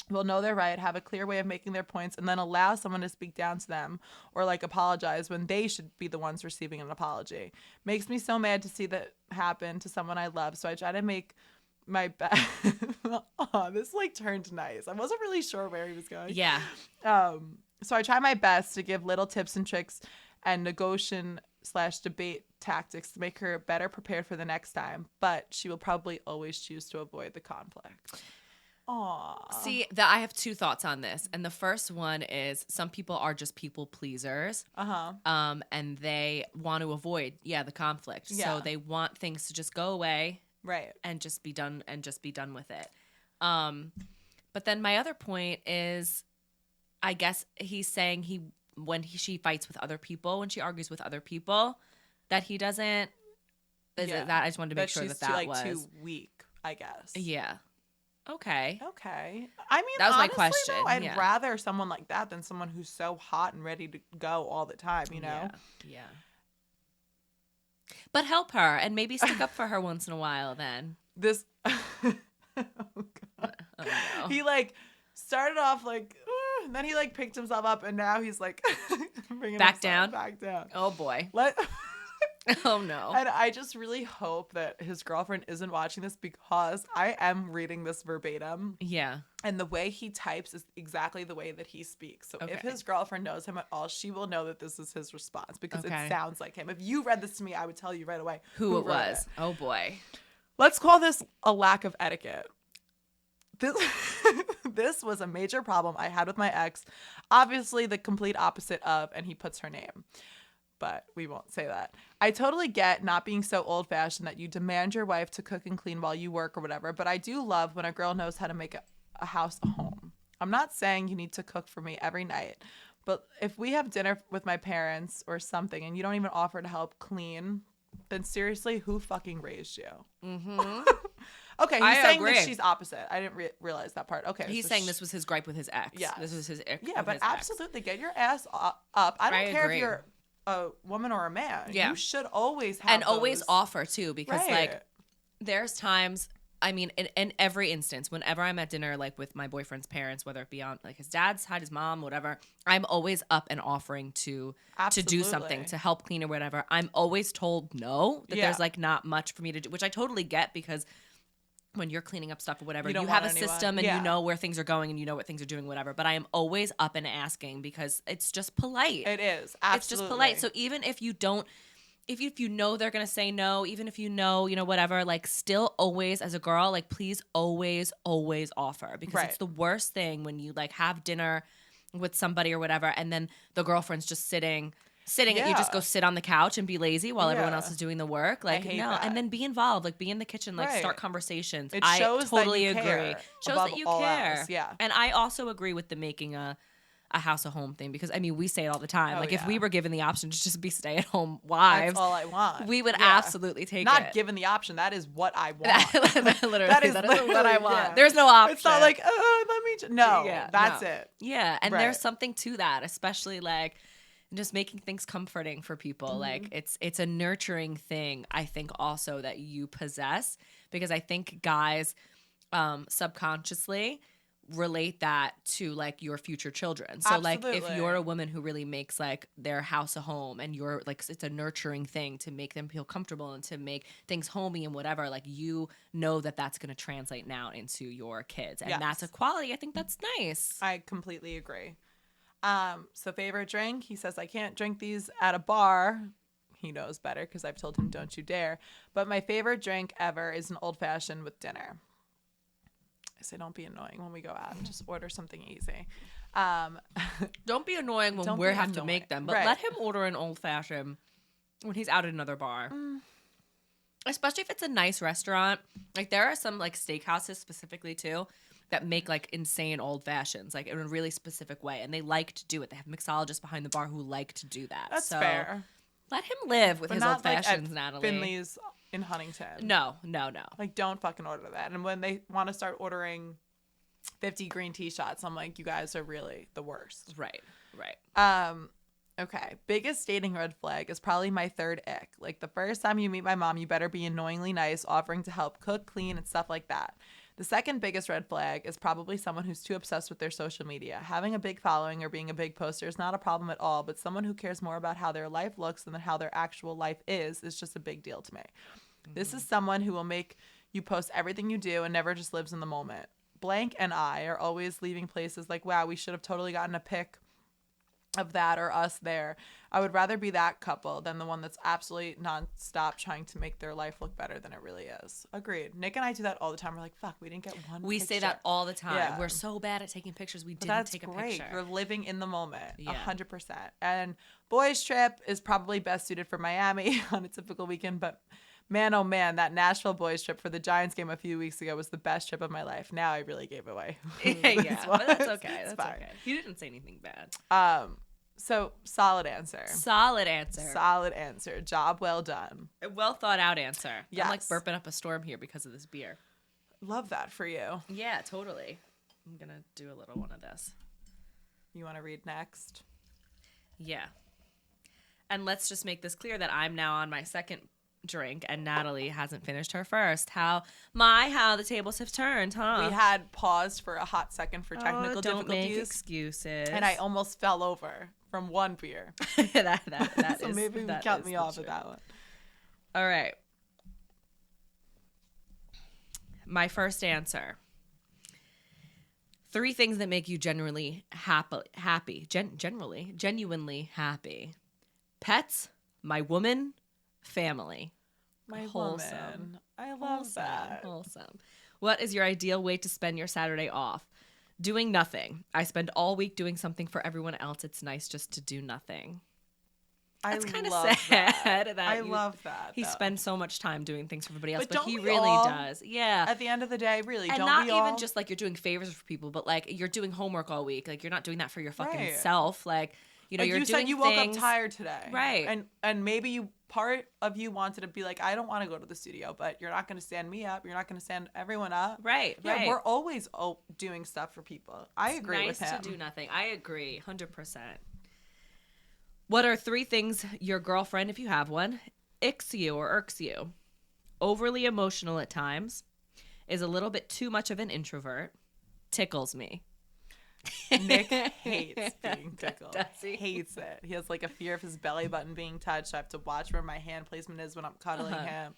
will know they're right, have a clear way of making their points, and then allow someone to speak down to them or like apologize when they should be the ones receiving an apology. Makes me so mad to see that happen to someone I love. So I try to make my best. Oh, this like turned nice. I wasn't really sure where he was going. Yeah. So I try my best to give little tips and tricks and negotiation/debate tactics to make her better prepared for the next time, but she will probably always choose to avoid the conflict. Aww. See, I have 2 thoughts on this. And the first one is some people are just people pleasers. And they want to avoid, the conflict. Yeah. So they want things to just go away Right. and just be done with it. But then my other point is, I guess he's saying she fights with other people, when she argues with other people, that he doesn't. Is it that? I just wanted to make sure she's that too, was too weak, I guess. Yeah. Okay. Okay. I mean, That was my honestly, question, though, I'd yeah. rather someone like that than someone who's so hot and ready to go all the time, you know? Yeah. But help her and maybe stick up for her once in a while then. This oh god. Oh, no. He like started off like and then he like picked himself up and now he's like bringing Back himself down? back down. Oh boy. Oh no. And I just really hope that his girlfriend isn't watching this, because I am reading this verbatim. Yeah. And the way he types is exactly the way that he speaks. So if Okay. his girlfriend knows him at all, she will know that this is his response, because Okay. it sounds like him. If you read this to me, I would tell you right away Who it wrote was. Oh boy. Let's call this a lack of etiquette. This was a major problem I had with my ex. Obviously the complete opposite of, and he puts her name. But we won't say that. I totally get not being so old-fashioned that you demand your wife to cook and clean while you work or whatever, but I do love when a girl knows how to make a house a home. I'm not saying you need to cook for me every night, but if we have dinner with my parents or something and you don't even offer to help clean, then seriously, who fucking raised you? Mm-hmm. Okay, he's I saying agree. that she's opposite. I didn't realize that part. Okay. He's so saying this was his gripe with his ex. Yeah. This was his ick. Yeah, of but his ex. absolutely, get your ass up. I don't care agree. if you're a woman or a man. Yeah. You should always have And always those. offer too, because Right. like there's times, I mean, in every instance, whenever I'm at dinner, like with my boyfriend's parents, whether it be on like his dad's side, his mom, whatever, I'm always up and offering to do something, Absolutely. to help clean or whatever. I'm always told no, that Yeah. there's like not much for me to do, which I totally get, because when you're cleaning up stuff or whatever, You don't you have a want anyone- system and yeah. you know where things are going and you know what things are doing, whatever. But I am always up and asking, because it's just polite. It is. Absolutely. It's just polite. So even if you don't, if you know they're gonna say no, even if you know whatever, like still always as a girl, like please always offer, because Right. it's the worst thing when you like have dinner with somebody or whatever, and then the girlfriend's just sitting and you just Yeah. go sit on the couch and be lazy while everyone Yeah. else is doing the work. Like hate no, that. and then be involved, like be in the kitchen, like Right. start conversations. It I shows that totally you agree. care Shows above that you all care. else, yeah. And I also agree with the making a house a home thing, because I mean we say it all the time. Oh, Like if yeah. we were given the option to just be stay at home wives, That's all I want. we would Yeah. absolutely take Not it. given the option. That is what I want. Literally, That is what I literally, want. yeah. There's no option. It's not like, let me no. Yeah, That's no. it. Yeah, and Right. there's something to that, especially like just making things comforting for people. Mm-hmm. Like it's a nurturing thing, I think, also that you possess, because I think guys subconsciously relate that to like your future children. So like if Absolutely. you're a woman who really makes like their house a home, and you're like, it's a nurturing thing to make them feel comfortable and to make things homey and whatever, like you know that that's going to translate now into your kids, and Yes. that's a quality. I think that's nice. I completely agree. So favorite drink, he says, I can't drink these at a bar. He knows better because I've told him don't you dare. But my favorite drink ever is an old fashioned with dinner. I say don't be annoying when we go out. Just order something easy. Don't be annoying when Don't we be have to annoying. make them, but Right. let him order an old fashioned when he's out at another bar. Especially if it's a nice restaurant. Like there are some like steakhouses specifically too that make like insane old fashions, like in a really specific way, and they like to do it. They have mixologists behind the bar who like to do that. That's so fair. let him live with But his not old like fashions, at Natalie. Finley's in Huntington. No. Like don't fucking order that. And when they want to start ordering 50 green tea shots, I'm like, you guys are really the worst. Right. Okay. Biggest dating red flag is probably my third ick. Like the first time you meet my mom, you better be annoyingly nice, offering to help cook, clean, and stuff like that. The second biggest red flag is probably someone who's too obsessed with their social media. Having a big following or being a big poster is not a problem at all, but someone who cares more about how their life looks than how their actual life is just a big deal to me. This is someone who will make you post everything you do and never just lives in the moment. Blank and I are always leaving places like, wow, we should have totally gotten a pic of that or us there. I would rather be that couple than the one that's absolutely nonstop trying to make their life look better than it really is. Agreed. Nick and I do that all the time. We're like, fuck, we didn't get one We picture. say that all the time. Yeah. We're so bad at taking pictures. We But didn't that's take a great. picture. You're living in the moment. Yeah. 100%. And boys trip is probably best suited for Miami on a typical weekend, but man, oh man, that Nashville boys trip for the Giants game a few weeks ago was the best trip of my life. Now I really gave it away. Yeah, but that's okay. It's That's fine. okay. You didn't say anything bad. So solid answer. Solid answer. Solid answer. Job well done. A well thought out answer. I'm like Yes. burping up a storm here because of this beer. Love that for you. Yeah, totally. I'm gonna do a little one of this. You want to read next? Yeah. And let's just make this clear that I'm now on my second drink and Natalie hasn't finished her first. How the tables have turned, huh? We had paused for a hot second for technical don't make difficulties. excuses. And I almost fell over from one beer. that So is- maybe we that cut is me the off truth. at that one. All right. My first answer. 3 things that make you genuinely genuinely happy. Pets, my woman, family. My Wholesome. woman. I love that. Wholesome. What is your ideal way to spend your Saturday off? Doing nothing. I spend all week doing something for everyone else. It's nice just to do nothing. That's kind of sad. I love that. He though. spends so much time doing things for everybody else, But but don't he we really all? does. Yeah. At the end of the day, really, And don't not we even all? just like you're doing favors for people, but like you're doing homework all week. Like you're not doing that for your fucking Right. self. Like, you know, like you're you doing said, you woke up things- tired today, Right. And maybe part of you wanted to be like, I don't want to go to the studio, but you're not going to stand me up. You're not going to stand everyone up. Right. Yeah, right. we're always doing stuff for people. I agree Nice with him. to do nothing. I agree, 100%. What are 3 things your girlfriend, if you have one, icks you or irks you? Overly emotional at times, is a little bit too much of an introvert, tickles me. Nick hates being tickled. Does he? Hates it. He has like a fear of his belly button being touched. I have to watch where my hand placement is when I'm cuddling him.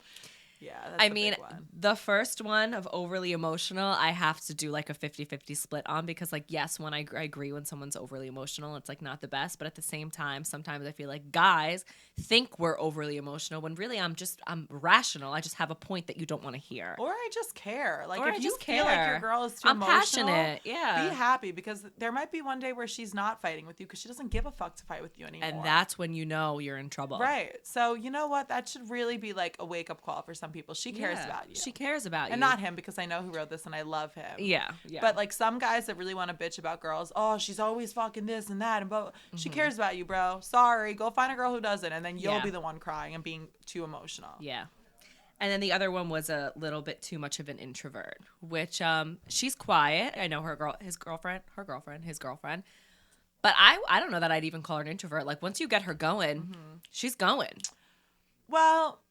Yeah, that's I the mean, big one. the first one of overly emotional, I have to do like a 50-50 split on because, like, yes, when I agree when someone's overly emotional, it's like not the best. But at the same time, sometimes I feel like guys think we're overly emotional when really I'm rational. I just have a point that you don't want to hear. Or I just care. Like Or if I you just feel like your care. girl is too I'm emotional, passionate, yeah. be happy because there might be one day where she's not fighting with you because she doesn't give a fuck to fight with you anymore. And that's when you know you're in trouble. right. So you know what? That should really be like a wake up call for some people. She cares Yeah. about you. She cares about you. And not him because I know who wrote this and I love him. Yeah. Yeah. But like some guys that really want to bitch about girls, oh, she's always fucking this and that and blah. She cares about you, bro. Sorry, go find a girl who doesn't, and then you'll Yeah. be the one crying and being too emotional. Yeah. And then the other one was a little bit too much of an introvert, which she's quiet. I know his girlfriend. But I don't know that I'd even call her an introvert. Like once you get her going, she's going. Well,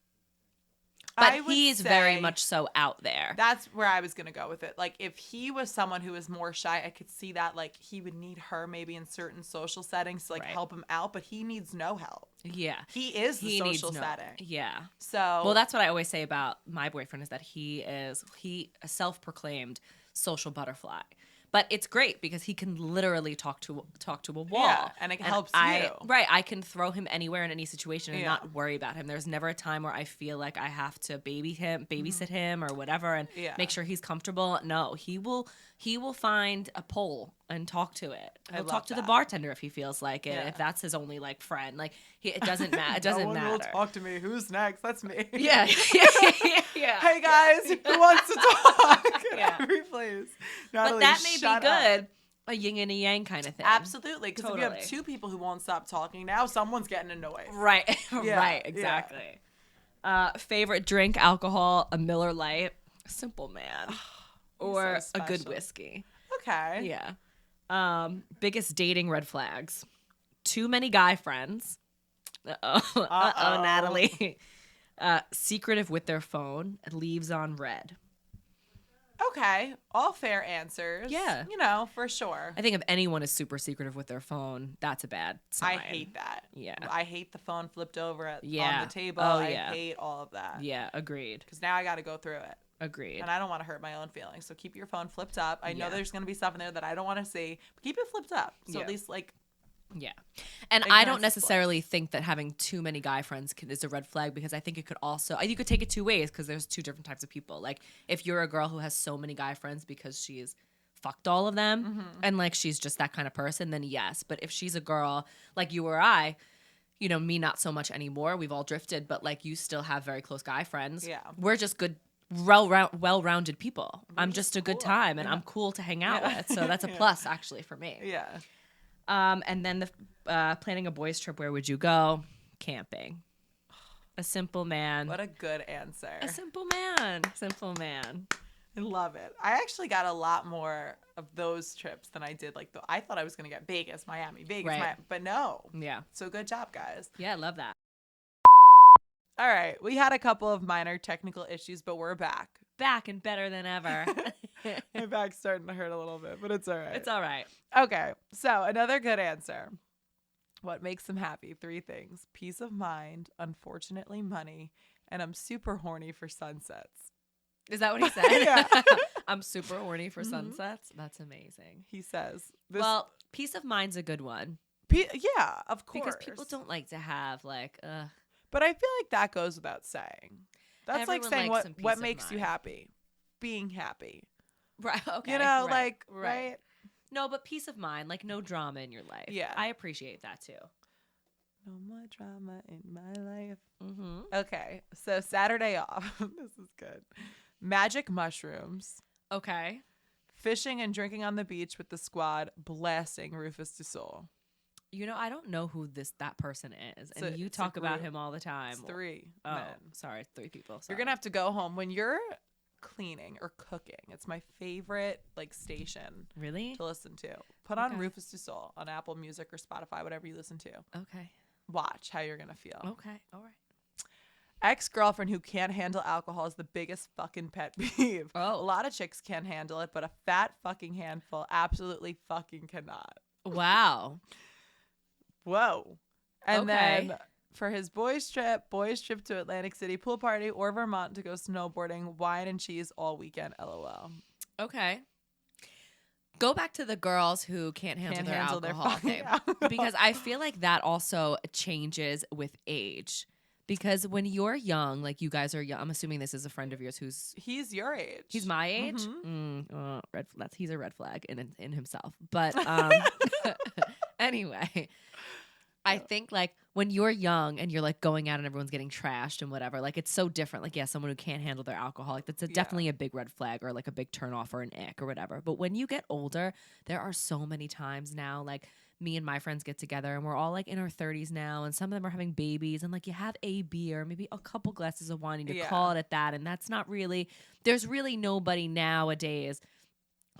But I would he's very say much so out there. That's where I was gonna go with it. Like if he was someone who was more shy, I could see that like he would need her maybe in certain social settings to like Right. help him out, but he needs no help. Yeah. He is the needs social no- setting. Yeah. So Well, that's what I always say about my boyfriend is that he a self-proclaimed social butterfly. But it's great because he can literally talk to a wall. Yeah, and it helps you. Right, I can throw him anywhere in any situation and Yeah. not worry about him. There's never a time where I feel like I have to babysit him or whatever and Yeah. make sure he's comfortable. No, he will find a pole and talk to it. I He'll love talk to the that. bartender if he feels like it. Yeah. If that's his only like friend, like it doesn't matter. It doesn't no one matter. will talk to me. Who's next? That's me. Yeah, yeah. Hey guys, who wants to talk? At Yeah. every place. But Natalie, that may shut be up. good. A yin and a yang kind of thing. Absolutely, because if you Totally. have two people who won't stop talking, now someone's getting annoyed. Right. Yeah, right. yeah. Exactly. Favorite drink, alcohol, a Miller Lite, simple man, or so a good special. whiskey. Okay. Yeah. Biggest dating red flags: too many guy friends. Uh-oh, Natalie. Secretive with their phone, leaves on red. Okay. All fair answers. Yeah. You know, for sure. I think if anyone is super secretive with their phone, that's a bad sign. I hate that. Yeah. I hate the phone flipped over on Yeah. the table. Oh, I yeah. hate all of that. Yeah, agreed. Because now I got to go through it. Agreed. And I don't want to hurt my own feelings. So keep your phone flipped up. I know Yeah. there's going to be stuff in there that I don't want to see, but keep it flipped up. So Yeah. at least, like, Yeah. And I don't Ignorance is necessarily think that having too many guy friends is a red flag because I think it could also, you could take it two ways because there's two different types of people. Like if you're a girl who has so many guy friends because she's fucked all of them and like she's just that kind of person, then yes. But if she's a girl like you or I, you know, me not so much anymore, we've all drifted, but like you still have very close guy friends. Yeah. We're just good, well-rounded people. I'm just a good cool. time and I'm cool to hang out Yeah. with. So that's a plus actually for me. yeah. And then the planning a boys trip. Where would you go? Camping. A simple man. What a good answer. A simple man. Simple man. I love it. I actually got a lot more of those trips than I did. Like, I thought I was going to get Vegas, Miami, Right. Miami, but no. Yeah. So good job, guys. Yeah, I love that. All right. We had a couple of minor technical issues, but we're back. Back and better than ever. My back's starting to hurt a little bit, but it's all right. It's all right. Okay. So another good answer. What makes them happy? 3 things: peace of mind, unfortunately money, and I'm super horny for sunsets. Is that what he said? Yeah. I'm super horny for sunsets. That's amazing. He says. Well, peace of mind's a good one. Yeah, of course. Because people don't like to have like, But I feel like that goes without saying. That's Everyone like saying likes some what peace of makes you mind. happy. Being happy. right, okay. You know, right, like, right? No, but peace of mind, like no drama in your life. Yeah. I appreciate that too. No more drama in my life. Mm-hmm. Okay, so Saturday off. This is good. Magic mushrooms. Okay. Fishing and drinking on the beach with the squad, blasting Rufus Du Sol. You know, I don't know who that person is, and you it's a talk about group. him all the time. It's 3 Oh, men. sorry, 3 people. You're gonna have to go home when you're cleaning or cooking. It's my favorite like station really to listen to. Put on Okay. Rufus Du Sol on Apple Music or Spotify, whatever you listen to. okay. Watch how you're gonna feel. Okay, all right. Ex-girlfriend who can't handle alcohol is the biggest fucking pet peeve. Oh. A lot of chicks can't handle it, but a fat fucking handful absolutely fucking cannot. Wow. Whoa. And Okay. then for his boys trip to Atlantic City pool party or Vermont to go snowboarding, wine and cheese all weekend, LOL. Okay. Go back to the girls who can't handle their alcohol fucking thing. alcohol. Because I feel like that also changes with age. Because when you're young, like you guys are young, I'm assuming this is a friend of yours who's He's your age. he's my age. Mhm. He's a red flag in himself. But anyway, I think like when you're young and you're like going out and everyone's getting trashed and whatever, like it's so different. Like, yeah, someone who can't handle their alcohol, like that's definitely a big red flag or like a big turn off or an ick or whatever. But when you get older, there are so many times now, like me and my friends get together and we're all like in our 30s now and some of them are having babies and like you have a beer, maybe a couple glasses of wine and you call it at that. And that's not really, there's really nobody nowadays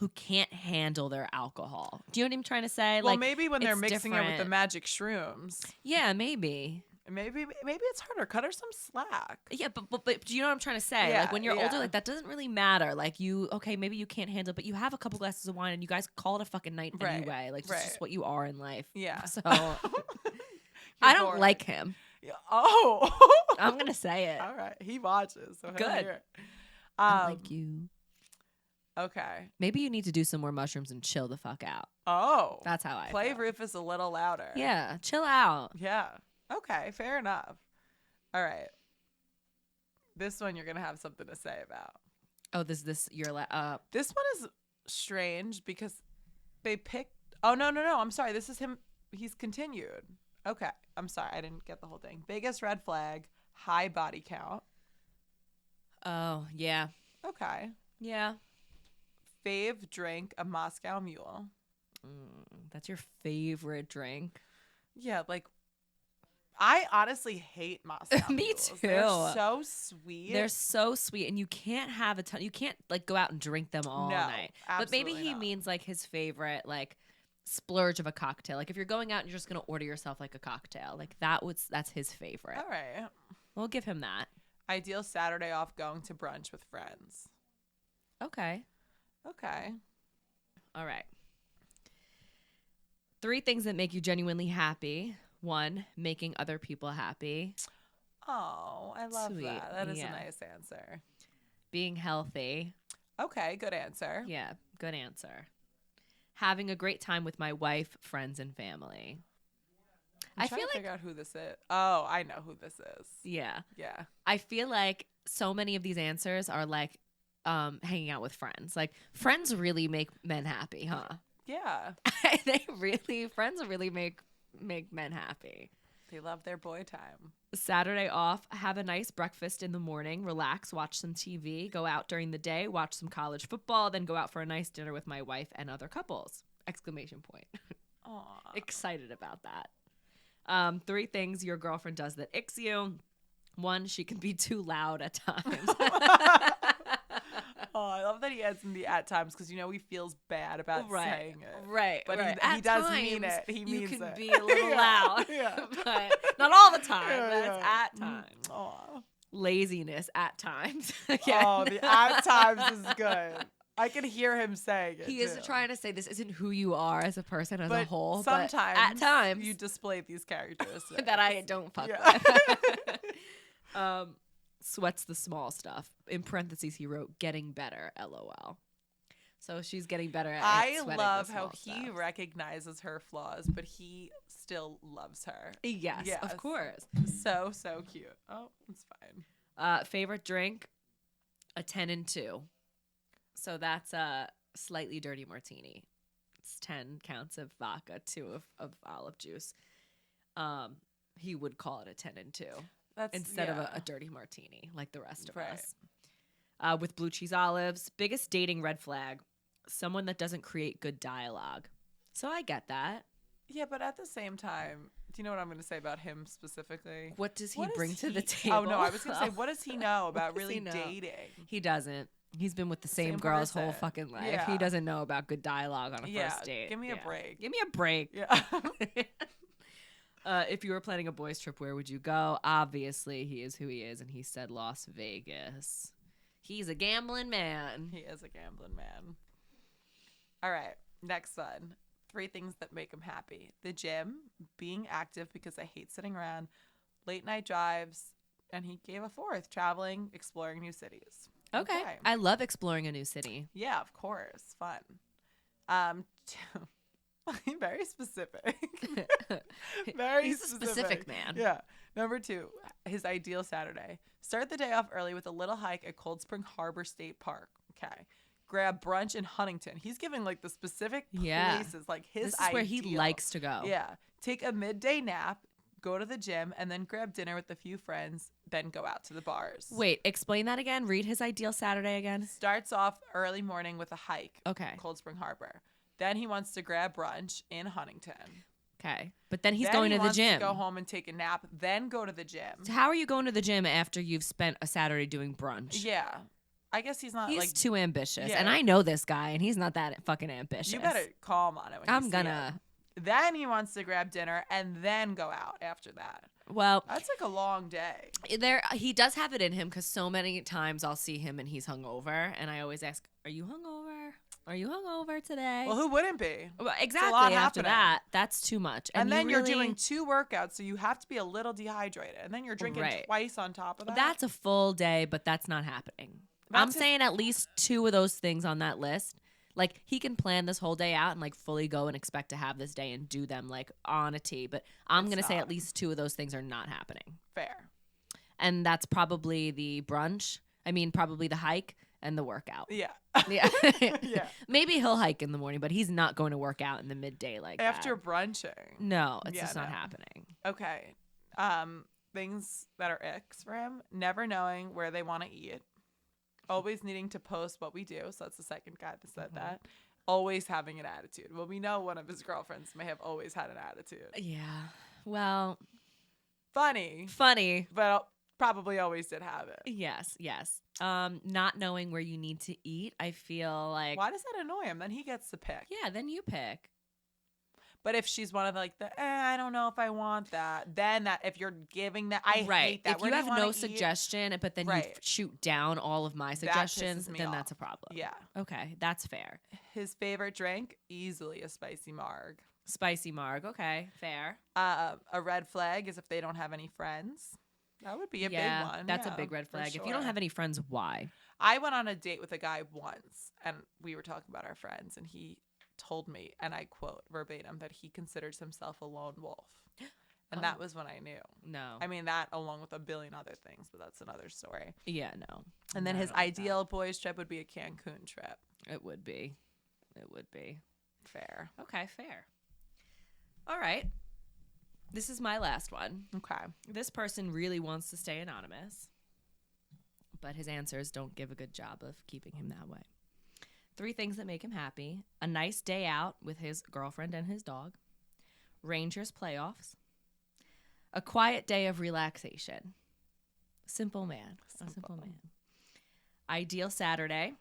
who can't handle their alcohol. Do you know what I'm trying to say? Well, like maybe when they're it's mixing it with the different. magic shrooms. Yeah, maybe. Maybe it's harder. Cut her some slack. Yeah, but do you know what I'm trying to say? Yeah, Like when you're yeah. older, like that doesn't really matter. Like you, okay, maybe you can't handle it, but you have a couple glasses of wine and you guys call it a fucking night Right, anyway. Like it's right. just what you are in life. Yeah. So You're I don't boring. like him. Yeah. Oh. I'm gonna say it. All right. He watches. So he'll Good. hear it. I like you. Okay. Maybe you need to do some more mushrooms and chill the fuck out. Oh. That's how I Play feel. Rufus a little louder. Yeah, chill out. Yeah. Okay. Fair enough. All right. This one you're gonna have something to say about. Oh, this your This one is strange because they picked. Oh no. I'm sorry. This is him. He's continued. Okay. I'm sorry. I didn't get the whole thing. Biggest red flag: high body count. Oh yeah, Okay. yeah. Fave drink: a Moscow Mule. That's your favorite drink. Yeah, like I honestly hate Moscow Me Mules. too. They're so sweet. They're so sweet, and you can't have a ton. You can't like go out and drink them all No, night. But maybe absolutely he not. means like his favorite like splurge of a cocktail. Like if you're going out and you're just gonna order yourself like a cocktail, like that's his favorite. All right. We'll give him that. Ideal Saturday off: going to brunch with friends. Okay. Okay. All right. 3 things that make you genuinely happy. 1, making other people happy. Oh, I love Sweet. that. That is Yeah. a nice answer. Being healthy. Okay, good answer. Yeah, good answer. Having a great time with my wife, friends, and family. I'm I trying feel to like, figure out who this is. Oh, I know who this is. yeah, Yeah. I feel like so many of these answers are like hanging out with friends. Like friends really make men happy, huh? Yeah. Friends really make men happy. They love their boy time. Saturday off, have a nice breakfast in the morning, relax, watch some TV, go out during the day, watch some college football, then go out for a nice dinner with my wife and other couples. Exclamation point. Aw. Excited about that. 3 things your girlfriend does that icks you. 1, she can be too loud at times. Oh, I love that he adds in the at times because he feels bad about saying it. Right, But right. he At does mean times, it. He you means can it. be a little Yeah, loud, yeah. but not all the time. Yeah, That's yeah. at times. Aw. Laziness at times. Oh, the at times is good. I can hear him saying it. He is too. trying to say this isn't who you are as a person as a But whole. sometimes, but at times you display these characteristics that I don't fuck Yeah. with. sweats the small stuff. In parentheses, he wrote, getting better, LOL. So she's getting better at I sweating love the how small he stuff. recognizes her flaws, but he still loves her. Yes, of course. So cute. Oh, it's fine. Favorite drink, a 10 and 2. So that's a slightly dirty martini. It's 10 counts of vodka, 2 of olive juice. He would call it a 10 and 2 instead of a dirty martini like the rest of us. With blue cheese olives. Biggest dating red flag, someone that doesn't create good dialogue. So I get that. Yeah, but at the same time, do you know what I'm going to say about him specifically? What does he bring to the table? Oh, no, I was going to say, what does he know about What does really he know? dating? He doesn't. He's been with the same girl his whole fucking life. Yeah. He doesn't know about good dialogue on a first date. Give me a break. Give me a break. Yeah. If you were planning a boys' trip, where would you go? Obviously, he is who he is, and he said Las Vegas. He's a gambling man. He is a gambling man. All right, next one. 3 things that make him happy. The gym, being active because I hate sitting around, late night drives, and he gave a 4th, traveling, exploring new cities. Okay. I love exploring a new city. Yeah, of course. Fun. Very specific. He's a specific man. Yeah. Number 2, his ideal Saturday. Start the day off early with a little hike at Cold Spring Harbor State Park. Okay. Grab brunch in Huntington. He's giving like the specific places, like his This is where he likes to go. Yeah. Take a midday nap, go to the gym, and then grab dinner with a few friends, then go out to the bars. Wait, explain that again. Read his ideal Saturday again. Starts off early morning with a hike. Okay. Cold Spring Harbor. Then he wants to grab brunch in Huntington. Okay. But then he's Then going he to the wants gym. To go home and take a nap, then go to the gym. So how are you going to the gym after you've spent a Saturday doing brunch? Yeah. I guess he's not He's too ambitious. Yeah. And I know this guy, and he's not that fucking ambitious. You better call him on it when you I'm see gonna. him. Then he wants to grab dinner and then go out after that. Well, That's like a long day. he does have it in him because so many times I'll see him and he's hungover, and I always ask, "Are you hungover? Are you hungover today?" Well, who wouldn't be? Well, exactly. lot After happening. that, that's too much. And then you're really- doing 2 workouts, so you have to be a little dehydrated. And then you're drinking Right. twice on top of that. That's a full day, but that's not happening. That's I'm just- saying at least 2 of those things on that list. Like, he can plan this whole day out and like fully go and expect to have this day and do them like on a tee. But I'm It's gonna say not. at least 2 of those things are not happening. fair. And that's probably the brunch. I mean, probably the hike and the workout. Yeah. Yeah. Yeah. Maybe he'll hike in the morning, but he's not going to work out in the midday like After that. brunching. No, it's Yeah, just not no. happening. Okay. Things that are icks for him. Never knowing where they want to eat. Always needing to post what we do. So that's the second guy that said that. Always having an attitude. Well, we know one of his girlfriends may have always had an attitude. Yeah. Well, Funny, funny. but probably always did have it. Yes, yes. Not knowing where you need to eat, I feel like Why does that annoy him? Then he gets to pick. yeah, then you pick. But if she's one of like the, I don't know if I want that, then that if you're giving that, I right. hate that. If Where you do have wanna no eat? suggestion, but then you Right. shoot down all of my That suggestions, pisses me then off. that's a problem. Yeah. Okay, that's fair. His favorite drink, easily a spicy marg. Spicy marg. Okay, fair. A red flag is if they don't have any friends. That would be a big one. That's yeah, a big red for flag. If you don't sure. have any friends, why? I went on a date with a guy once, and we were talking about our friends, and he told me, and I quote verbatim, that he considers himself a lone wolf. And that was when I knew. No. I mean, that along with a billion other things, but that's another story. Yeah, no. And then No, I his don't like that. ideal boys trip would be a Cancun trip. It would be. It would be. Fair. Okay, fair. All right. This is my last one. Okay. This person really wants to stay anonymous, but his answers don't give a good job of keeping him that way. 3 things that make him happy: a nice day out with his girlfriend and his dog, Rangers playoffs, a quiet day of relaxation. Simple man. A simple man. Ideal Saturday: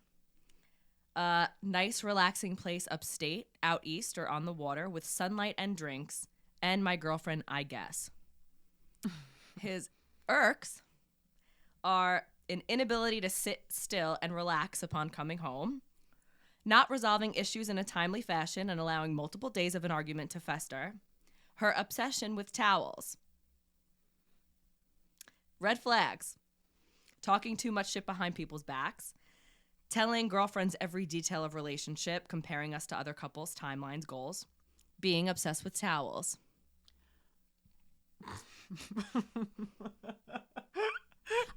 a nice relaxing place upstate, out east, or on the water with sunlight and drinks, and my girlfriend, I guess. His irks are an inability to sit still and relax upon coming home, not resolving issues in a timely fashion and allowing multiple days of an argument to fester, her obsession with towels. Red flags: talking too much shit behind people's backs, telling girlfriends every detail of relationship, comparing us to other couples, timelines, goals, being obsessed with towels.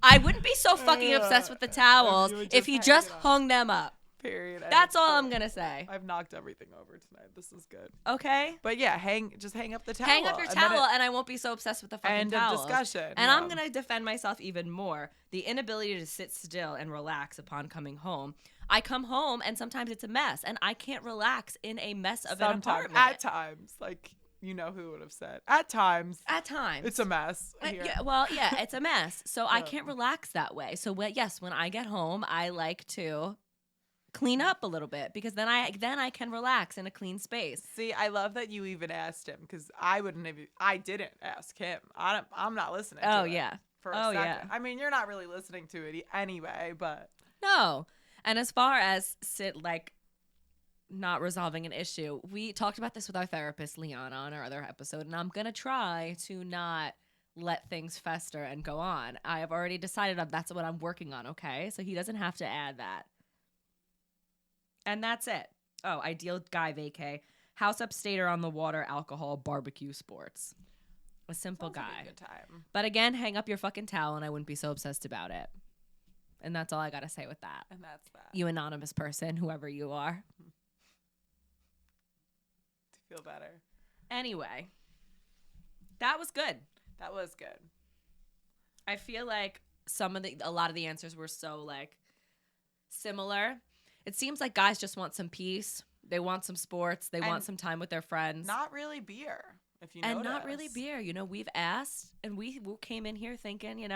I wouldn't be so fucking obsessed with the towels if you just hung them up. Period. That's all I'm going to say. I've knocked everything over tonight. This is good. Okay? But yeah, just hang up the towel. Hang up your towel and I won't be so obsessed with the fucking end towels. of discussion. And I'm going to defend myself even more. The inability to sit still and relax upon coming home. I come home and sometimes it's a mess and I can't relax in a mess of an apartment. At times. Like, you know who would have said. At times. It's a mess. Here. Yeah, it's a mess. So I can't relax that way. So when I get home, I like to clean up a little bit because then I can relax in a clean space. See, I love that you even asked him because I didn't ask him. I'm not listening to it. Yeah. For a second. Yeah. I mean, you're not really listening to it anyway, but. No. And as far as not resolving an issue, we talked about this with our therapist, Liana, on our other episode, and I'm going to try to not let things fester and go on. I have already decided that's what I'm working on, okay? So he doesn't have to add that. And that's it. Oh, ideal guy vacay. House upstater on the water, alcohol, barbecue, sports. A simple Sounds guy. like a good time. But again, hang up your fucking towel and I wouldn't be so obsessed about it. And that's all I got to say with that. And that's that. You anonymous person, whoever you are. To feel better. Anyway, that was good. That was good. I feel like a lot of the answers were so similar. It seems like guys just want some peace. They want some sports. They want some time with their friends. Not really beer, if you notice. And notice. not really beer. You know, we've asked, and we came in here thinking,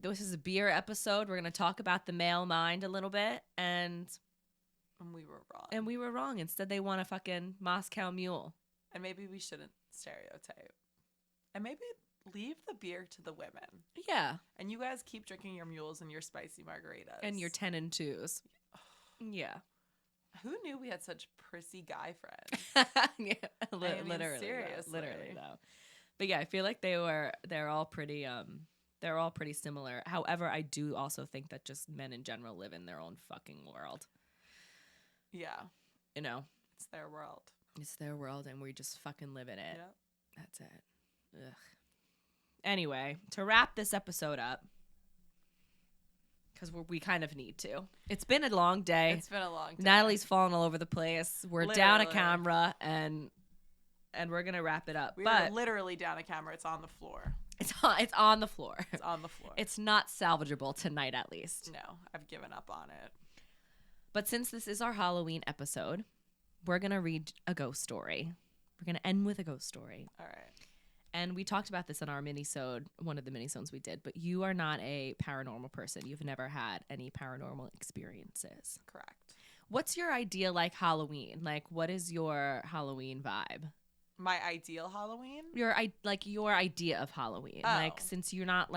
this is a beer episode. We're going to talk about the male mind a little bit, and we were wrong. And we were wrong. Instead, they want a fucking Moscow Mule. And maybe we shouldn't stereotype. And maybe leave the beer to the women. Yeah. And you guys keep drinking your mules and your spicy margaritas. And your 10 and 2s. Yeah. Who knew we had such prissy guy friends? Yeah, literally. Seriously. Literally, though. But yeah, I feel like they're all pretty similar. However, I do also think that just men in general live in their own fucking world. Yeah. You know? It's their world. It's their world and we just fucking live in it. Yep. That's it. Ugh. Anyway, to wrap this episode up, because we kind of need to. It's been a long day. It's been a long day. Natalie's fallen all over the place. We're literally down a camera, and we're going to wrap it up. We're literally down a camera. It's on the floor. It's on the floor. It's on the floor. It's not salvageable tonight, at least. No, I've given up on it. But since this is our Halloween episode, we're going to read a ghost story. We're going to end with a ghost story. All right. And we talked about this in our mini-sode, one of the mini-sodes we did, but you are not a paranormal person. You've never had any paranormal experiences. Correct. What's your idea Halloween? What is your Halloween vibe? My ideal Halloween? Your idea of Halloween. Oh. Since you're not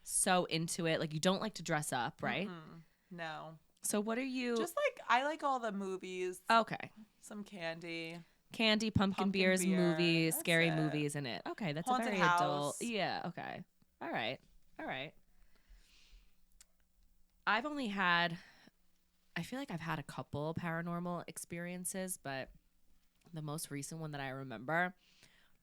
so into it, you don't like to dress up, right? Mm-hmm. No. So what are you? Just I like all the movies. Okay. Some candy. Candy, pumpkin beers, beer. movies, That's scary it. movies in it. Okay, that's Haunted a very house. adult. Yeah, okay. All right. I feel like I've had a couple paranormal experiences, but the most recent one that I remember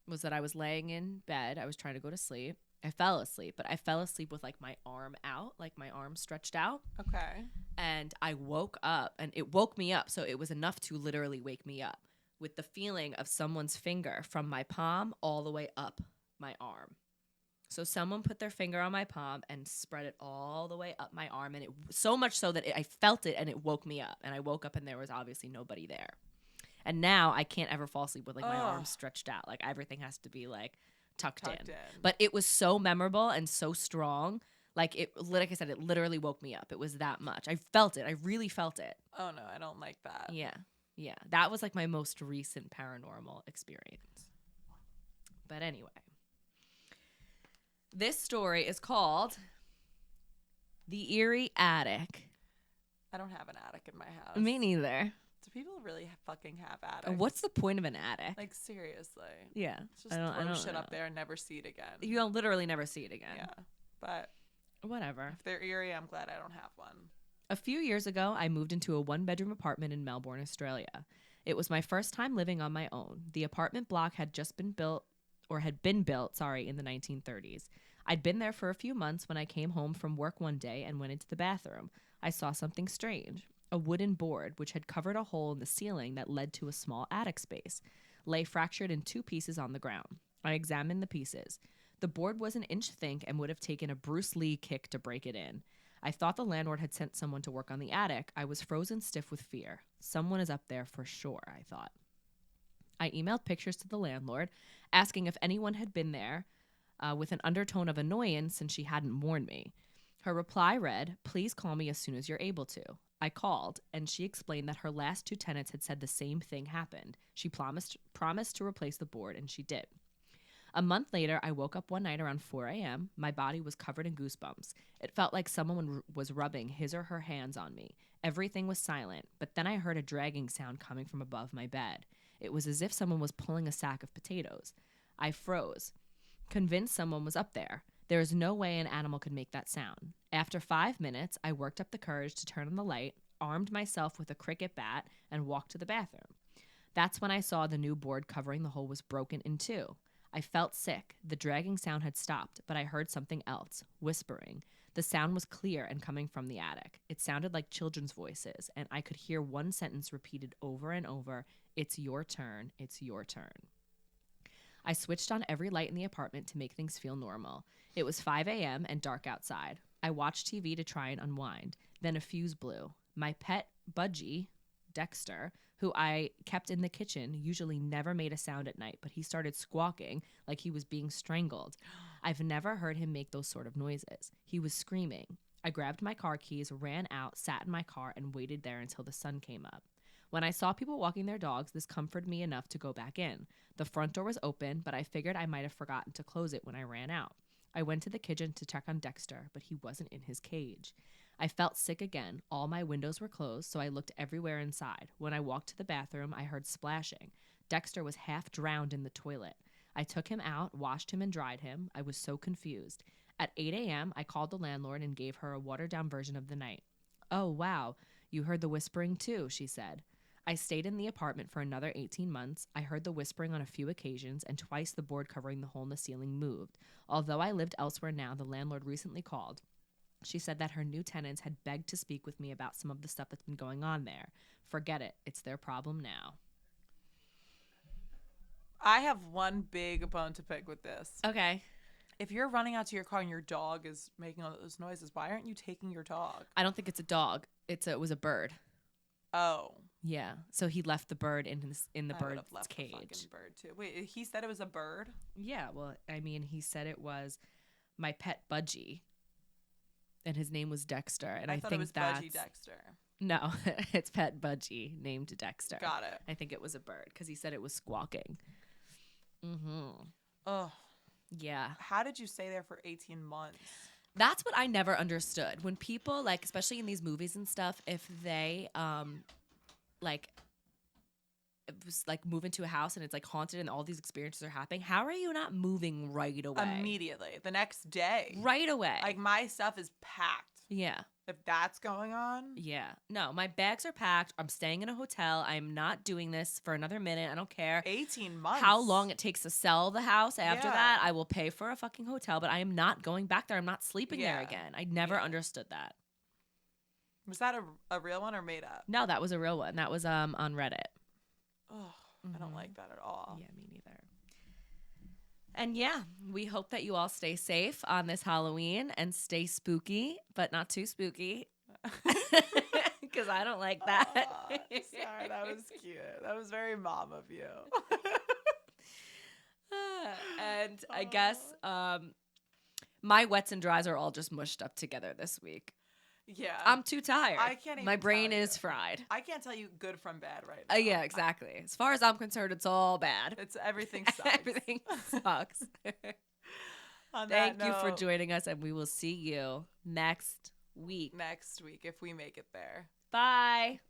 was that I was laying in bed. I was trying to go to sleep. I fell asleep, but I fell asleep with my arm out, my arm stretched out. Okay. And I woke up, and it woke me up. So it was enough to literally wake me up with the feeling of someone's finger from my palm all the way up my arm. So someone put their finger on my palm and spread it all the way up my arm. And it so much so that I felt it and it woke me up. And I woke up and there was obviously nobody there. And now I can't ever fall asleep with my arms stretched out. Everything has to be tucked in. But it was so memorable and so strong. Like I said, it literally woke me up. It was that much. I felt it. I really felt it. Oh no, I don't like that. Yeah. That was my most recent paranormal experience. But anyway, this story is called The Eerie Attic. I don't have an attic in my house. Me neither. Do people really fucking have attics? What's the point of an attic? Seriously. Yeah. It's just throw shit up there and never see it again. You'll literally never see it again. Yeah. But Whatever. If they're eerie, I'm glad I don't have one. A few years ago, I moved into a 1-bedroom apartment in Melbourne, Australia. It was my first time living on my own. The apartment block had been built, in the 1930s. I'd been there for a few months when I came home from work one day and went into the bathroom. I saw something strange. A wooden board, which had covered a hole in the ceiling that led to a small attic space, lay fractured in 2 pieces on the ground. I examined the pieces. The board was an inch thick and would have taken a Bruce Lee kick to break it in. I thought the landlord had sent someone to work on the attic. I was frozen stiff with fear. Someone is up there for sure, I thought. I emailed pictures to the landlord, asking if anyone had been there, with an undertone of annoyance since she hadn't warned me. Her reply read, "Please call me as soon as you're able to." I called, and she explained that her last 2 tenants had said the same thing happened. She promised to replace the board, and she did. A month later, I woke up one night around 4 a.m. My body was covered in goosebumps. It felt like someone was rubbing his or her hands on me. Everything was silent, but then I heard a dragging sound coming from above my bed. It was as if someone was pulling a sack of potatoes. I froze, convinced someone was up there. There is no way an animal could make that sound. After 5 minutes, I worked up the courage to turn on the light, armed myself with a cricket bat, and walked to the bathroom. That's when I saw the new board covering the hole was broken in 2. I felt sick. The dragging sound had stopped, but I heard something else, whispering. The sound was clear and coming from the attic. It sounded like children's voices, and I could hear one sentence repeated over and over, "It's your turn, it's your turn." I switched on every light in the apartment to make things feel normal. It was 5 a.m. and dark outside. I watched TV to try and unwind. Then a fuse blew. My pet budgie, Dexter, who I kept in the kitchen, usually never made a sound at night, but he started squawking like he was being strangled. I've never heard him make those sort of noises. He was screaming. I grabbed my car keys, ran out, sat in my car, and waited there until the sun came up. When I saw people walking their dogs, this comforted me enough to go back in. The front door was open, but I figured I might have forgotten to close it when I ran out. I went to the kitchen to check on Dexter, but he wasn't in his cage. I felt sick again. All my windows were closed, so I looked everywhere inside. When I walked to the bathroom, I heard splashing. Dexter was half drowned in the toilet. I took him out, washed him, and dried him. I was so confused. At 8 a.m., I called the landlord and gave her a watered-down version of the night. "Oh, wow, you heard the whispering too," she said. I stayed in the apartment for another 18 months. I heard the whispering on a few occasions, and twice the board covering the hole in the ceiling moved. Although I lived elsewhere now, the landlord recently called. She said that her new tenants had begged to speak with me about some of the stuff that's been going on there. Forget it. It's their problem now. I have one big bone to pick with this. Okay. If you're running out to your car and your dog is making all those noises, why aren't you taking your dog? I don't think it's a dog. It was a bird. Oh. Yeah. So he left the bird in the I bird's would've left cage. the fucking bird too. Wait, he said it was a bird? Yeah. Well, I mean, he said it was my pet budgie, and his name was Dexter. And I thought think it was that's Budgie Dexter. No, it's pet budgie named Dexter. Got it. I think it was a bird because he said it was squawking. Mm-hmm. Ugh. Yeah. How did you stay there for 18 months? That's what I never understood. When people, like, especially in these movies and stuff, if they, like, it was, like, move into a house and it's, like, haunted and all these experiences are happening, how are you not moving right away? Immediately. The next day. Right away. Like, my stuff is packed. Yeah. If that's going on. Yeah. No, my bags are packed. I'm staying in a hotel. I'm not doing this for another minute. I don't care 18 months. how long it takes to sell the house after Yeah. that. I will pay for a fucking hotel, but I am not going back there. I'm not sleeping there Yeah. again. I never understood that. Was that a real one or made up? No, that was a real one. That was on Reddit. Oh, I don't like that at all. Yeah, me neither. And yeah, we hope that you all stay safe on this Halloween and stay spooky, but not too spooky. Because I don't like that. Aw, sorry, that was cute. That was very mom of you. And I guess my wets and dries are all just mushed up together this week. Yeah. I'm too tired. I can't even My brain tell is you. fried. I can't tell you good from bad right now. Yeah, exactly. As far as I'm concerned, it's all bad. It's everything sucks. Everything sucks. On Thank that you for note, joining us, and we will see you next week. next week if we make it there. Bye.